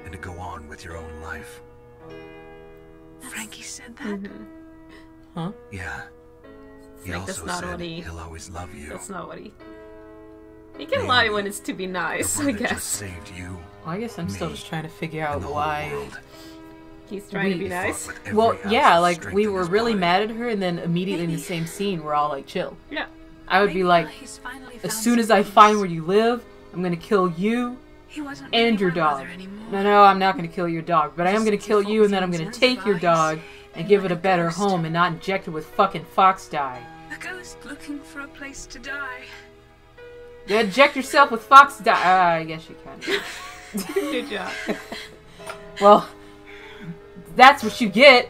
Speaker 3: and to go on with your own life.
Speaker 8: Frankie said that?
Speaker 1: Huh?
Speaker 3: Yeah. He
Speaker 2: Like, that's
Speaker 3: also
Speaker 2: not
Speaker 3: said
Speaker 2: what
Speaker 3: he'll always love you.
Speaker 2: That's not what he can lie when it's to be
Speaker 3: The
Speaker 2: nice,
Speaker 3: one
Speaker 2: I
Speaker 3: that just
Speaker 2: guess.
Speaker 3: saved you.
Speaker 1: Well, I guess I'm still
Speaker 3: Me,
Speaker 1: just trying to figure out
Speaker 3: and the whole
Speaker 1: why.
Speaker 3: world.
Speaker 2: He's trying to be
Speaker 1: We
Speaker 3: He fought
Speaker 2: nice.
Speaker 3: with every
Speaker 1: Well,
Speaker 3: ounce
Speaker 1: yeah,
Speaker 3: of
Speaker 1: like
Speaker 3: strength
Speaker 1: we
Speaker 3: in
Speaker 1: were
Speaker 3: his
Speaker 1: really
Speaker 3: body.
Speaker 1: mad at her, and then immediately in the same scene, we're all like, chill.
Speaker 2: Yeah.
Speaker 1: I would be like,
Speaker 8: He's finally
Speaker 1: as
Speaker 8: found
Speaker 1: soon as
Speaker 8: some
Speaker 1: I
Speaker 8: peace.
Speaker 1: find where you live, I'm gonna kill you
Speaker 8: He wasn't
Speaker 1: and
Speaker 8: really
Speaker 1: your
Speaker 8: my
Speaker 1: dog.
Speaker 8: brother anymore.
Speaker 1: No, I'm not gonna kill your dog, but I am gonna
Speaker 8: Just
Speaker 1: kill you, and then I'm
Speaker 8: focus
Speaker 1: gonna
Speaker 8: on
Speaker 1: take your
Speaker 8: his
Speaker 1: dog
Speaker 8: advice
Speaker 1: and give it
Speaker 8: like
Speaker 1: a
Speaker 8: a
Speaker 1: better
Speaker 8: ghost.
Speaker 1: home and not inject it with fucking fox dye.
Speaker 8: A ghost looking for a place to die.
Speaker 1: You inject yourself with fox dye. I guess you can.
Speaker 2: Good job.
Speaker 1: Well, that's what you get.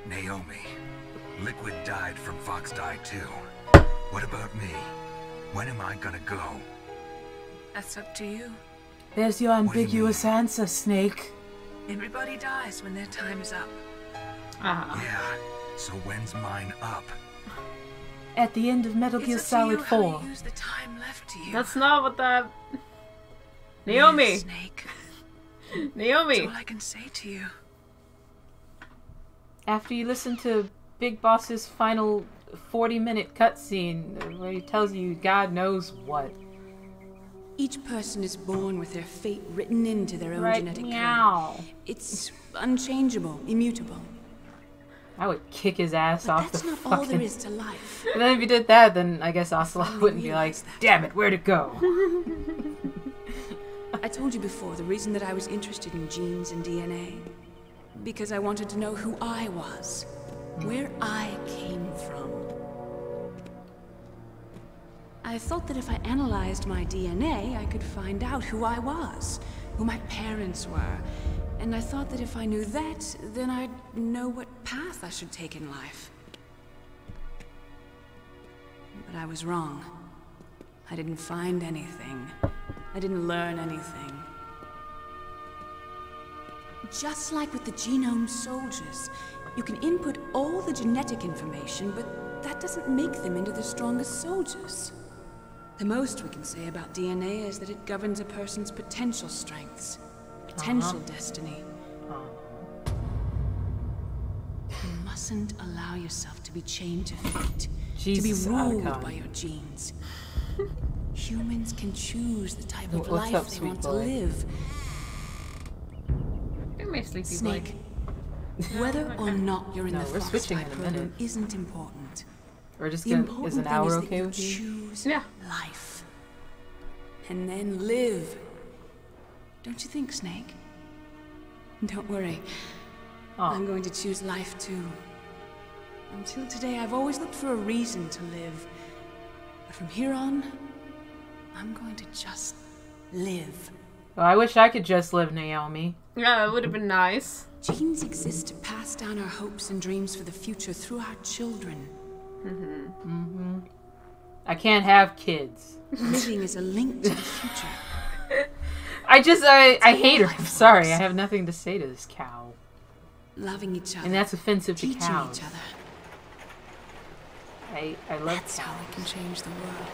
Speaker 3: Naomi, Liquid died from Fox Die too. What about me? When am I gonna go?
Speaker 8: That's up to you.
Speaker 1: There's your
Speaker 3: do you
Speaker 1: ambiguous answer, Snake.
Speaker 8: Everybody dies when their time is up.
Speaker 2: Uh-huh.
Speaker 3: Yeah, so when's mine up?
Speaker 1: At the end of Metal Gear
Speaker 8: It's up to
Speaker 1: Solid
Speaker 8: you how
Speaker 1: 4.
Speaker 8: you use the time left to you.
Speaker 2: That's not what that... Naomi!
Speaker 8: Snake.
Speaker 2: Naomi!
Speaker 8: That's all I can say to you.
Speaker 1: After you listen to Big Boss's final 40-minute cutscene where he tells you God knows what.
Speaker 11: Each person is born with their fate written into their own
Speaker 1: Right,
Speaker 11: genetic
Speaker 1: meow.
Speaker 11: code. It's unchangeable, immutable.
Speaker 1: I would kick his ass
Speaker 11: But
Speaker 1: off the
Speaker 11: that's not all
Speaker 1: fucking...
Speaker 11: there is to life.
Speaker 1: But then if you did that, then I guess Ocelot wouldn't be like, damn it, where'd it go?
Speaker 11: A told you before, the reason that I was interested in genes and DNA. Because I wanted to know who I was. Where I came from. I thought that if I analyzed my DNA, I could find out who I was, who my parents were, and I thought that if I knew that, then I'd know what path I should take in life. But I was wrong. I didn't find anything. I didn't learn anything. Just like with the genome soldiers, you can input all the genetic information, but that doesn't make them into the strongest soldiers. The most we can say about DNA is that it governs a person's potential strengths, potential destiny. You mustn't allow yourself to be chained to fate, to be ruled by your genes. Humans can choose the type of life they want to live. Snake, whether or not you're in the Fox-type program isn't important.
Speaker 1: We're just gonna, is an hour okay with you?
Speaker 11: Choose life. And then live. Don't you think, Snake? Don't worry. I'm going to choose life too. Until today, I've always looked for a reason to live. But from here on, I'm going to just live.
Speaker 1: Well, I wish I could just live, Naomi.
Speaker 2: Yeah, that would have been nice.
Speaker 11: Genes exist to pass down our hopes and dreams for the future through our children.
Speaker 1: I can't have kids.
Speaker 11: Living is a link to the future.
Speaker 1: I hate her. I'm sorry. I have nothing to say to this cow.
Speaker 11: Loving each other.
Speaker 1: And that's offensive to
Speaker 11: teaching
Speaker 1: cows.
Speaker 11: each other.
Speaker 1: I love
Speaker 11: That's how we can change the world.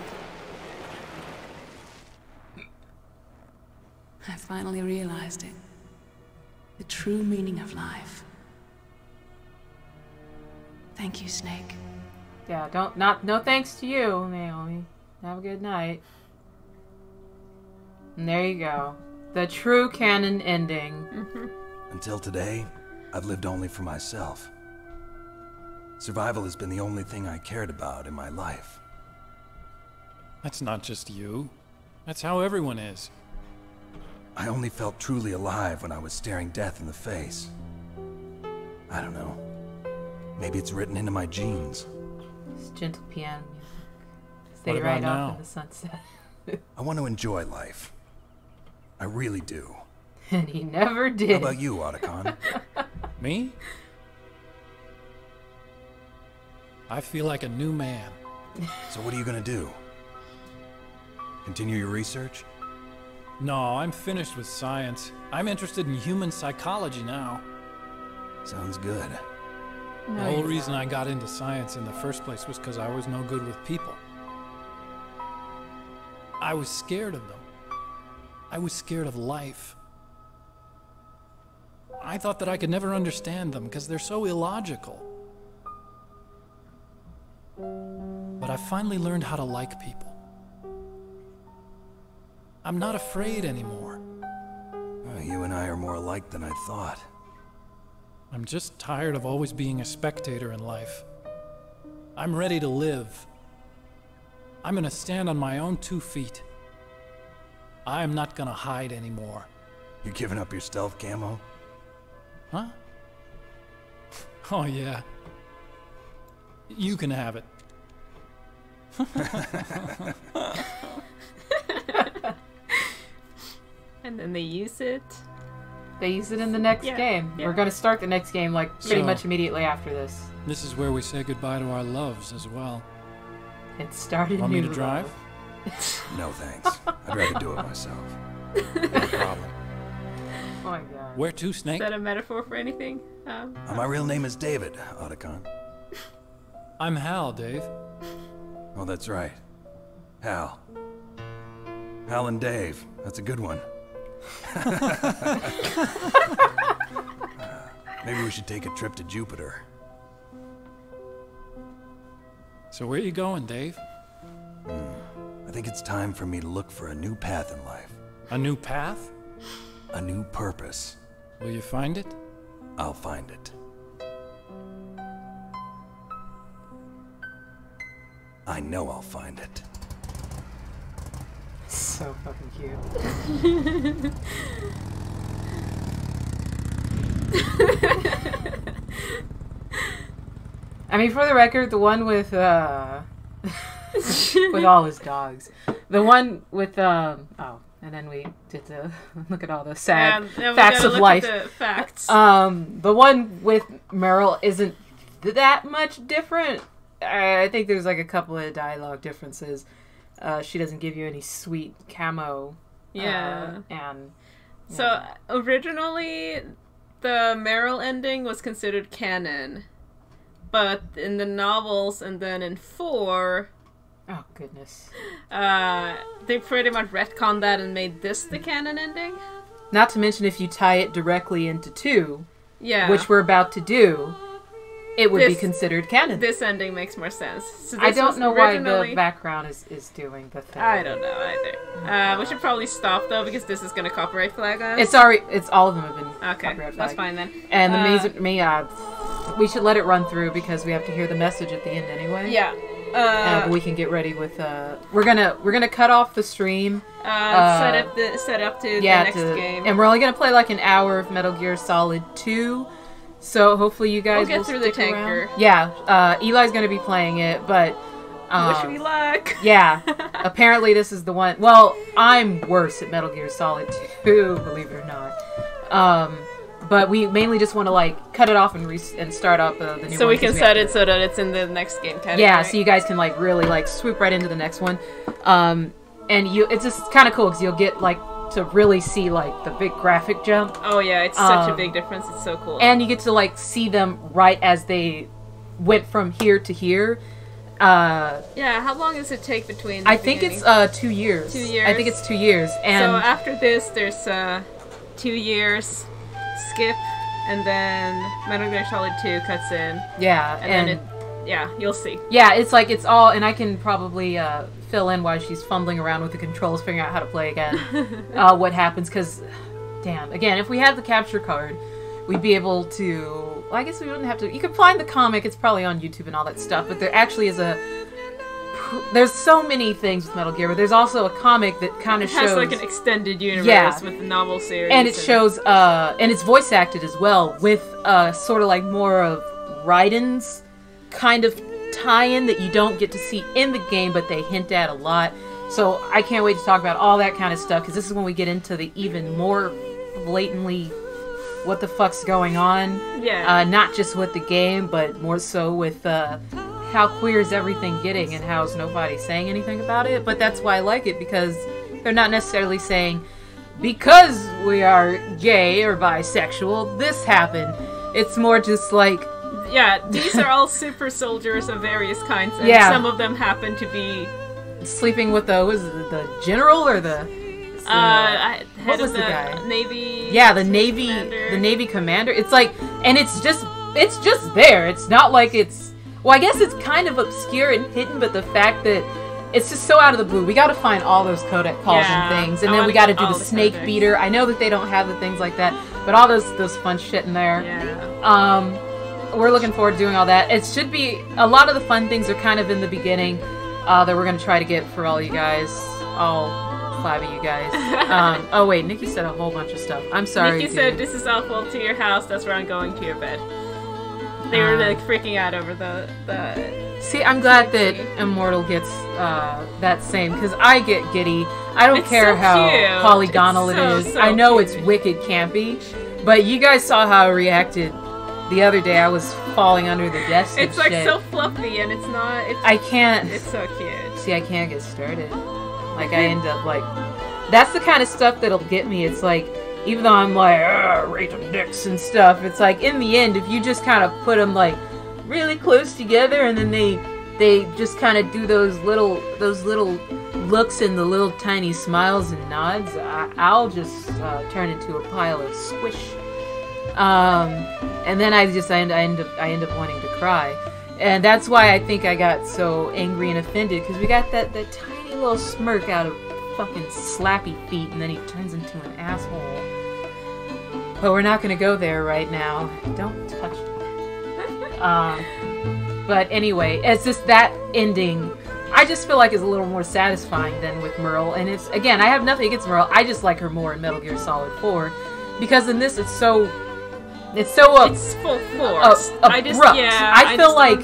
Speaker 11: I finally realized it. The true meaning of life. Thank you, Snake.
Speaker 1: Yeah, no thanks to you, Naomi. Have a good night. And there you go. The true canon ending.
Speaker 6: Until today, I've lived only for myself. Survival has been the only thing I cared about in my life.
Speaker 10: That's not just you. That's how everyone is.
Speaker 6: I only felt truly alive when I was staring death in the face. I don't know. Maybe it's written into my genes.
Speaker 1: It's gentle piano music. Stay
Speaker 10: What
Speaker 1: right
Speaker 10: about
Speaker 1: off
Speaker 10: now?
Speaker 1: in the sunset.
Speaker 6: I want to enjoy life. I really do.
Speaker 1: And he never did.
Speaker 6: How about you, Otacon?
Speaker 10: Me? I feel like a new man.
Speaker 6: So what are you gonna do? Continue your research?
Speaker 10: No, I'm finished with science. I'm interested in human psychology now.
Speaker 6: Sounds good.
Speaker 10: The whole reason I got into science in the first place was because I was no good with people. I was scared of them. I was scared of life. I thought that I could never understand them because they're so illogical. But I finally learned how to like people. I'm not afraid anymore.
Speaker 6: Well, you and I are more alike than I thought.
Speaker 10: I'm just tired of always being a spectator in life. I'm ready to live. I'm gonna stand on my own 2 feet. I'm not gonna hide anymore.
Speaker 6: You giving up your stealth camo?
Speaker 10: Huh? Oh yeah. You can have it.
Speaker 2: And then they use it.
Speaker 1: They use it in the next game. We're going to start the next game like pretty much immediately after this.
Speaker 10: This is where we say goodbye to our loves as well.
Speaker 1: It started.
Speaker 10: Want me to drive?
Speaker 6: No thanks. I'd rather do it myself.
Speaker 10: No problem.
Speaker 1: Oh my god.
Speaker 10: Where to, Snake?
Speaker 2: Is that a metaphor for anything?
Speaker 6: My real name is David, Otacon.
Speaker 10: I'm Hal, Dave.
Speaker 6: Oh, that's right. Hal. Hal and Dave. That's a good one. Maybe we should take a trip to Jupiter.
Speaker 10: So where you going, Dave?
Speaker 6: I think it's time for me to look for a new path in life.
Speaker 10: A new path?
Speaker 6: A new purpose.
Speaker 10: Will you find it?
Speaker 6: I'll find it. I know I'll find it.
Speaker 1: so fucking cute. I mean, for the record, the one with with all his dogs, the one with and then we did the look at all the sad facts of life.
Speaker 2: The facts.
Speaker 1: The one with Meryl isn't that much different. I think there's like a couple of dialogue differences. She doesn't give you any sweet camo.
Speaker 2: Yeah.
Speaker 1: So
Speaker 2: originally, the Meryl ending was considered canon, but in the novels and then in 4,
Speaker 1: oh goodness,
Speaker 2: they pretty much retconned that and made this the canon ending.
Speaker 1: Not to mention if you tie it directly into 2,
Speaker 2: which
Speaker 1: we're about to do, it would be considered canon.
Speaker 2: This ending makes more sense. So
Speaker 1: I don't know why the background is doing the thing.
Speaker 2: I don't know either. We should probably stop though because this is gonna copyright flag us.
Speaker 1: It's already. It's all of them have been copyright flagged.
Speaker 2: That's fine then.
Speaker 1: And we should let it run through because we have to hear the message at the end anyway.
Speaker 2: Yeah.
Speaker 1: But we can get ready with. We're gonna cut off the stream.
Speaker 2: Set up to the next game.
Speaker 1: And we're only gonna play like an hour of Metal Gear Solid 2. So hopefully you guys
Speaker 2: will
Speaker 1: get
Speaker 2: through the tanker.
Speaker 1: Around. Yeah, Eli's gonna be playing it, but
Speaker 2: wish me luck.
Speaker 1: Yeah, apparently this is the one. Well, I'm worse at Metal Gear Solid 2, believe it or not. But we mainly just want to like cut it off and start up the new one.
Speaker 2: So we can set it so that it's in the next game category.
Speaker 1: Yeah, so you guys can like really like swoop right into the next one. And it's just kind of cool because you'll get like to really see like the big graphic jump.
Speaker 2: Oh yeah, it's such a big difference. It's so cool.
Speaker 1: And you get to like see them right as they went from here to here.
Speaker 2: Yeah, how long does it take between?
Speaker 1: I think it's 2 years.
Speaker 2: 2 years.
Speaker 1: I think it's 2 years. And
Speaker 2: so after this, there's 2 years skip, and then Metal Gear Solid 2 cuts in.
Speaker 1: Yeah,
Speaker 2: and then you'll see.
Speaker 1: Yeah, it's like it's all, and I can probably fill in while she's fumbling around with the controls, figuring out how to play again. What happens? Because, damn, again, if we had the capture card, we'd be able to. Well, I guess we wouldn't have to. You can find the comic; it's probably on YouTube and all that stuff. But there actually is there's so many things with Metal Gear, but there's also a comic that kind of shows...
Speaker 2: has like an extended universe with the novel series.
Speaker 1: And it shows, and it's voice acted as well, with sort of like more of Raiden's kind of tie-in that you don't get to see in the game, but they hint at a lot. So I can't wait to talk about all that kind of stuff, because this is when we get into the even more blatantly what the fuck's going on.
Speaker 2: Yeah.
Speaker 1: Not just with the game, but more so with... how queer is everything getting and how's nobody saying anything about it. But that's why I like it, because they're not necessarily saying because we are gay or bisexual this happened. It's more just like,
Speaker 2: yeah, these are all super soldiers of various kinds, and some of them happen to be
Speaker 1: sleeping with the general or the
Speaker 2: what was
Speaker 1: the guy?
Speaker 2: Navy.
Speaker 1: Yeah, the Navy commander. It's like, and it's just there. It's not like it's. Well, I guess it's kind of obscure and hidden, but the fact that it's just so out of the blue. We got to find all those codec calls and things, and then we got to do the snake beater. I know that they don't have the things like that, but all those fun shit in there.
Speaker 2: Yeah.
Speaker 1: We're looking forward to doing all that. It should be a lot of the fun things are kind of in the beginning that we're gonna try to get for all you guys, all 5 of you guys. Oh wait, Nikki said a whole bunch of stuff. I'm sorry.
Speaker 2: Nikki said, "This is awful to your house. That's where I'm going to your bed." They were like freaking out over the
Speaker 1: See, I'm glad that Immortal gets that same, because I get giddy. I don't care how polygonal it is. I know it's wicked campy, but you guys saw how I reacted the other day. I was falling under the desk.
Speaker 2: It's like so fluffy, and it's not.
Speaker 1: I can't.
Speaker 2: It's so cute.
Speaker 1: See, I can't get started. Like I end up like, that's the kind of stuff that'll get me. It's like, even though I'm like, Rachel dicks and stuff, it's like, in the end, if you just kind of put them, like, really close together, and then they just kind of do those little looks and the little tiny smiles and nods, I'll just turn into a pile of squish. And then I end up wanting to cry. And that's why I think I got so angry and offended, because we got that tiny little smirk out of fucking slappy feet, and then he turns into an asshole. But we're not gonna go there right now. Don't touch me. But anyway, it's just that ending I just feel like is a little more satisfying than with Merle. And it's, again, I have nothing against Merle. I just like her more in Metal Gear Solid 4 because in this it's so it's full force. Abrupt. I feel like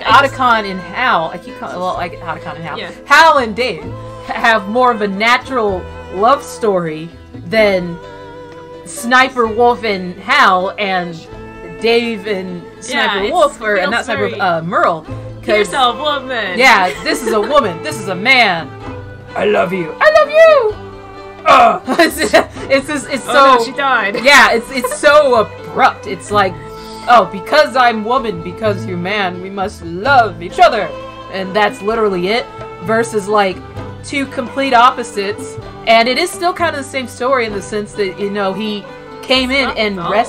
Speaker 1: Otacon and Hal. I keep calling like Otacon and Hal. Yeah. Hal and Dave have more of a natural love story than Sniper Wolf and Hal and Dave and Sniper Wolf, or not Sniper, Merle.
Speaker 2: Here's a woman.
Speaker 1: Yeah, this is a woman. This is a man. I love you. I love you. It's so.
Speaker 2: No, she died.
Speaker 1: Yeah, it's so abrupt. It's like, oh, because I'm woman, because you're man, we must love each other, and that's literally it. Versus like two complete opposites, and it is still kind of the same story in the sense that, you know, he came in and What?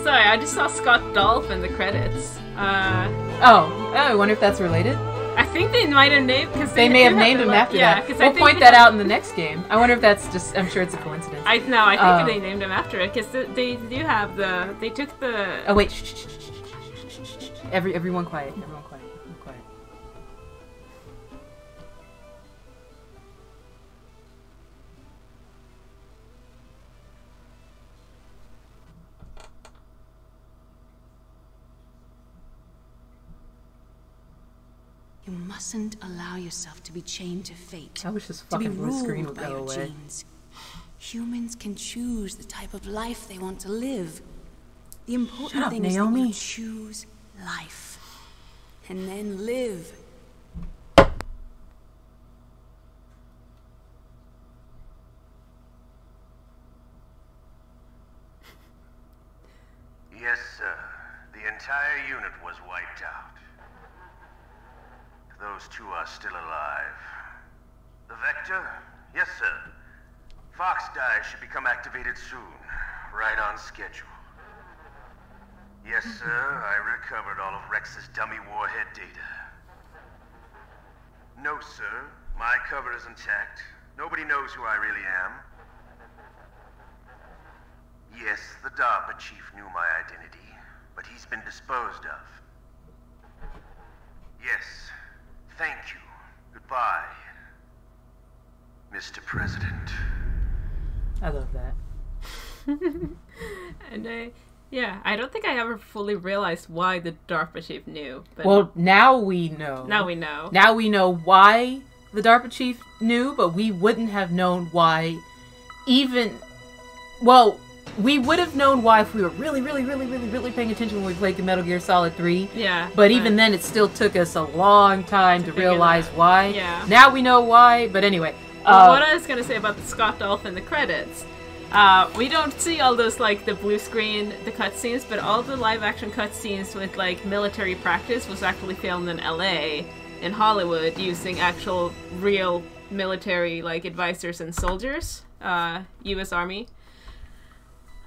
Speaker 2: Sorry, I just saw Scott Dolph in the credits.
Speaker 1: I wonder if that's related.
Speaker 2: I think they might have named because
Speaker 1: they may have named him after that. We'll point that out in the next game. I wonder if that's just. I'm sure it's a coincidence.
Speaker 2: I think they named him after it because they do have the. They took the.
Speaker 1: Oh wait! Shh. Everyone quiet. Everyone quiet. Quiet.
Speaker 11: You mustn't allow yourself to be chained to fate.
Speaker 1: I wish this fucking blue screen would go away.
Speaker 11: Genes. Humans can choose the type of life they want to live. The important thing is that you choose life. And then live.
Speaker 12: Yes, sir. The entire unit was wiped out. Those two are still alive. The Vector? Yes, sir. Fox Dive should become activated soon. Right on schedule. Yes, sir. I recovered all of Rex's dummy warhead data. No, sir. My cover is intact. Nobody knows who I really am. Yes, the DARPA chief knew my identity, but he's been disposed of. Yes. Thank you. Goodbye, Mr. President.
Speaker 1: I love that.
Speaker 2: And I don't think I ever fully realized why the DARPA chief knew. But
Speaker 1: well, now we know.
Speaker 2: Now we know.
Speaker 1: Now we know why the DARPA chief knew, but we wouldn't have known why even... Well, we would have known why if we were really paying attention when we played the Metal Gear Solid 3.
Speaker 2: Yeah.
Speaker 1: But even then, it still took us a long time to realize why.
Speaker 2: Yeah.
Speaker 1: Now we know why, but anyway.
Speaker 2: Well, what I was going to say about the Scott Dolph in the credits, we don't see all those, like, the blue screen, the cutscenes, but all the live-action cutscenes with, like, military practice was actually filmed in LA, in Hollywood, using actual, real military, like, advisors and soldiers, U.S. Army.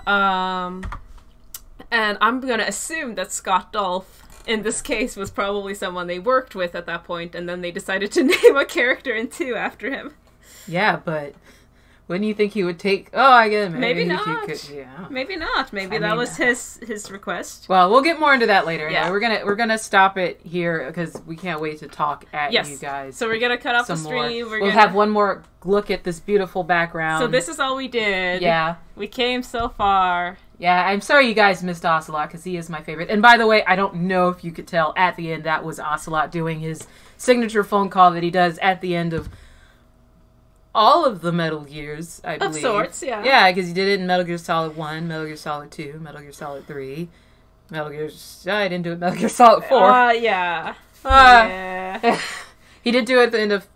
Speaker 2: And I'm gonna assume that Scott Dolph, in this case, was probably someone they worked with at that point, and then they decided to name a character in 2 after him.
Speaker 1: Yeah, but wouldn't you think he would take... Oh, I get it.
Speaker 2: Maybe not.
Speaker 1: Yeah.
Speaker 2: Maybe not. Maybe that was his request.
Speaker 1: Well, we'll get more into that later.
Speaker 2: Yeah.
Speaker 1: Anyway, we're gonna stop it here because we can't wait to talk at you guys.
Speaker 2: So we're gonna cut off the stream.
Speaker 1: We'll have one more look at this beautiful background.
Speaker 2: So this is all we did.
Speaker 1: Yeah.
Speaker 2: We came so far.
Speaker 1: Yeah, I'm sorry you guys missed Ocelot because he is my favorite. And by the way, I don't know if you could tell at the end that was Ocelot doing his signature phone call that he does at the end of all of the Metal Gears, I believe.
Speaker 2: Of sorts, yeah.
Speaker 1: Yeah, because he did it in Metal Gear Solid 1, Metal Gear Solid 2, Metal Gear Solid 3, I didn't do it Metal Gear Solid 4.
Speaker 2: Yeah.
Speaker 1: He did do it at the end of...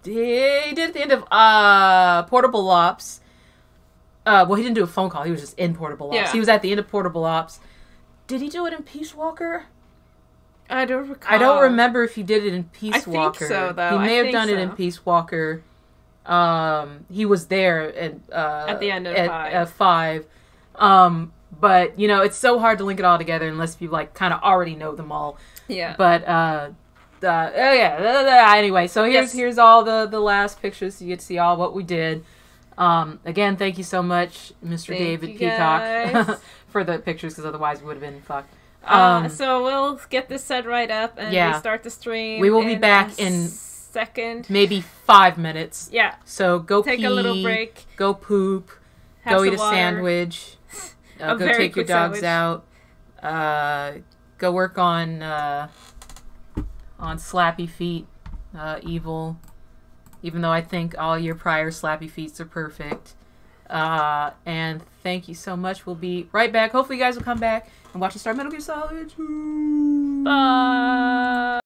Speaker 1: He did at the end of Portable Ops. Well, he didn't do a phone call. He was just in Portable Ops.
Speaker 2: Yeah.
Speaker 1: He was at the end of Portable Ops. Did he do it in Peace Walker?
Speaker 2: I don't recall.
Speaker 1: I don't remember if he did it in Peace Walker.
Speaker 2: I think so, though.
Speaker 1: He may have done it in Peace Walker. He was there at
Speaker 2: the end of
Speaker 1: 5. But, you know, it's so hard to link it all together unless you, like, kind of already know them all.
Speaker 2: Yeah.
Speaker 1: But, anyway, so here's all the last pictures so you get to see all what we did. Again, thank you so much, Mr. David Peacock, for the pictures, because otherwise we would have been fucked.
Speaker 2: So we'll get this set right up and restart the stream.
Speaker 1: We will be back in
Speaker 2: second.
Speaker 1: Maybe 5 minutes.
Speaker 2: Yeah.
Speaker 1: So go
Speaker 2: take
Speaker 1: pee,
Speaker 2: a little break.
Speaker 1: Go poop. Go eat a sandwich. Go take your dogs out. Go work on Slappy Feet, Evil. Even though I think all your prior Slappy Feets are perfect. And thank you so much. We'll be right back. Hopefully you guys will come back and watch us start Metal Gear Solid 2.
Speaker 2: Bye.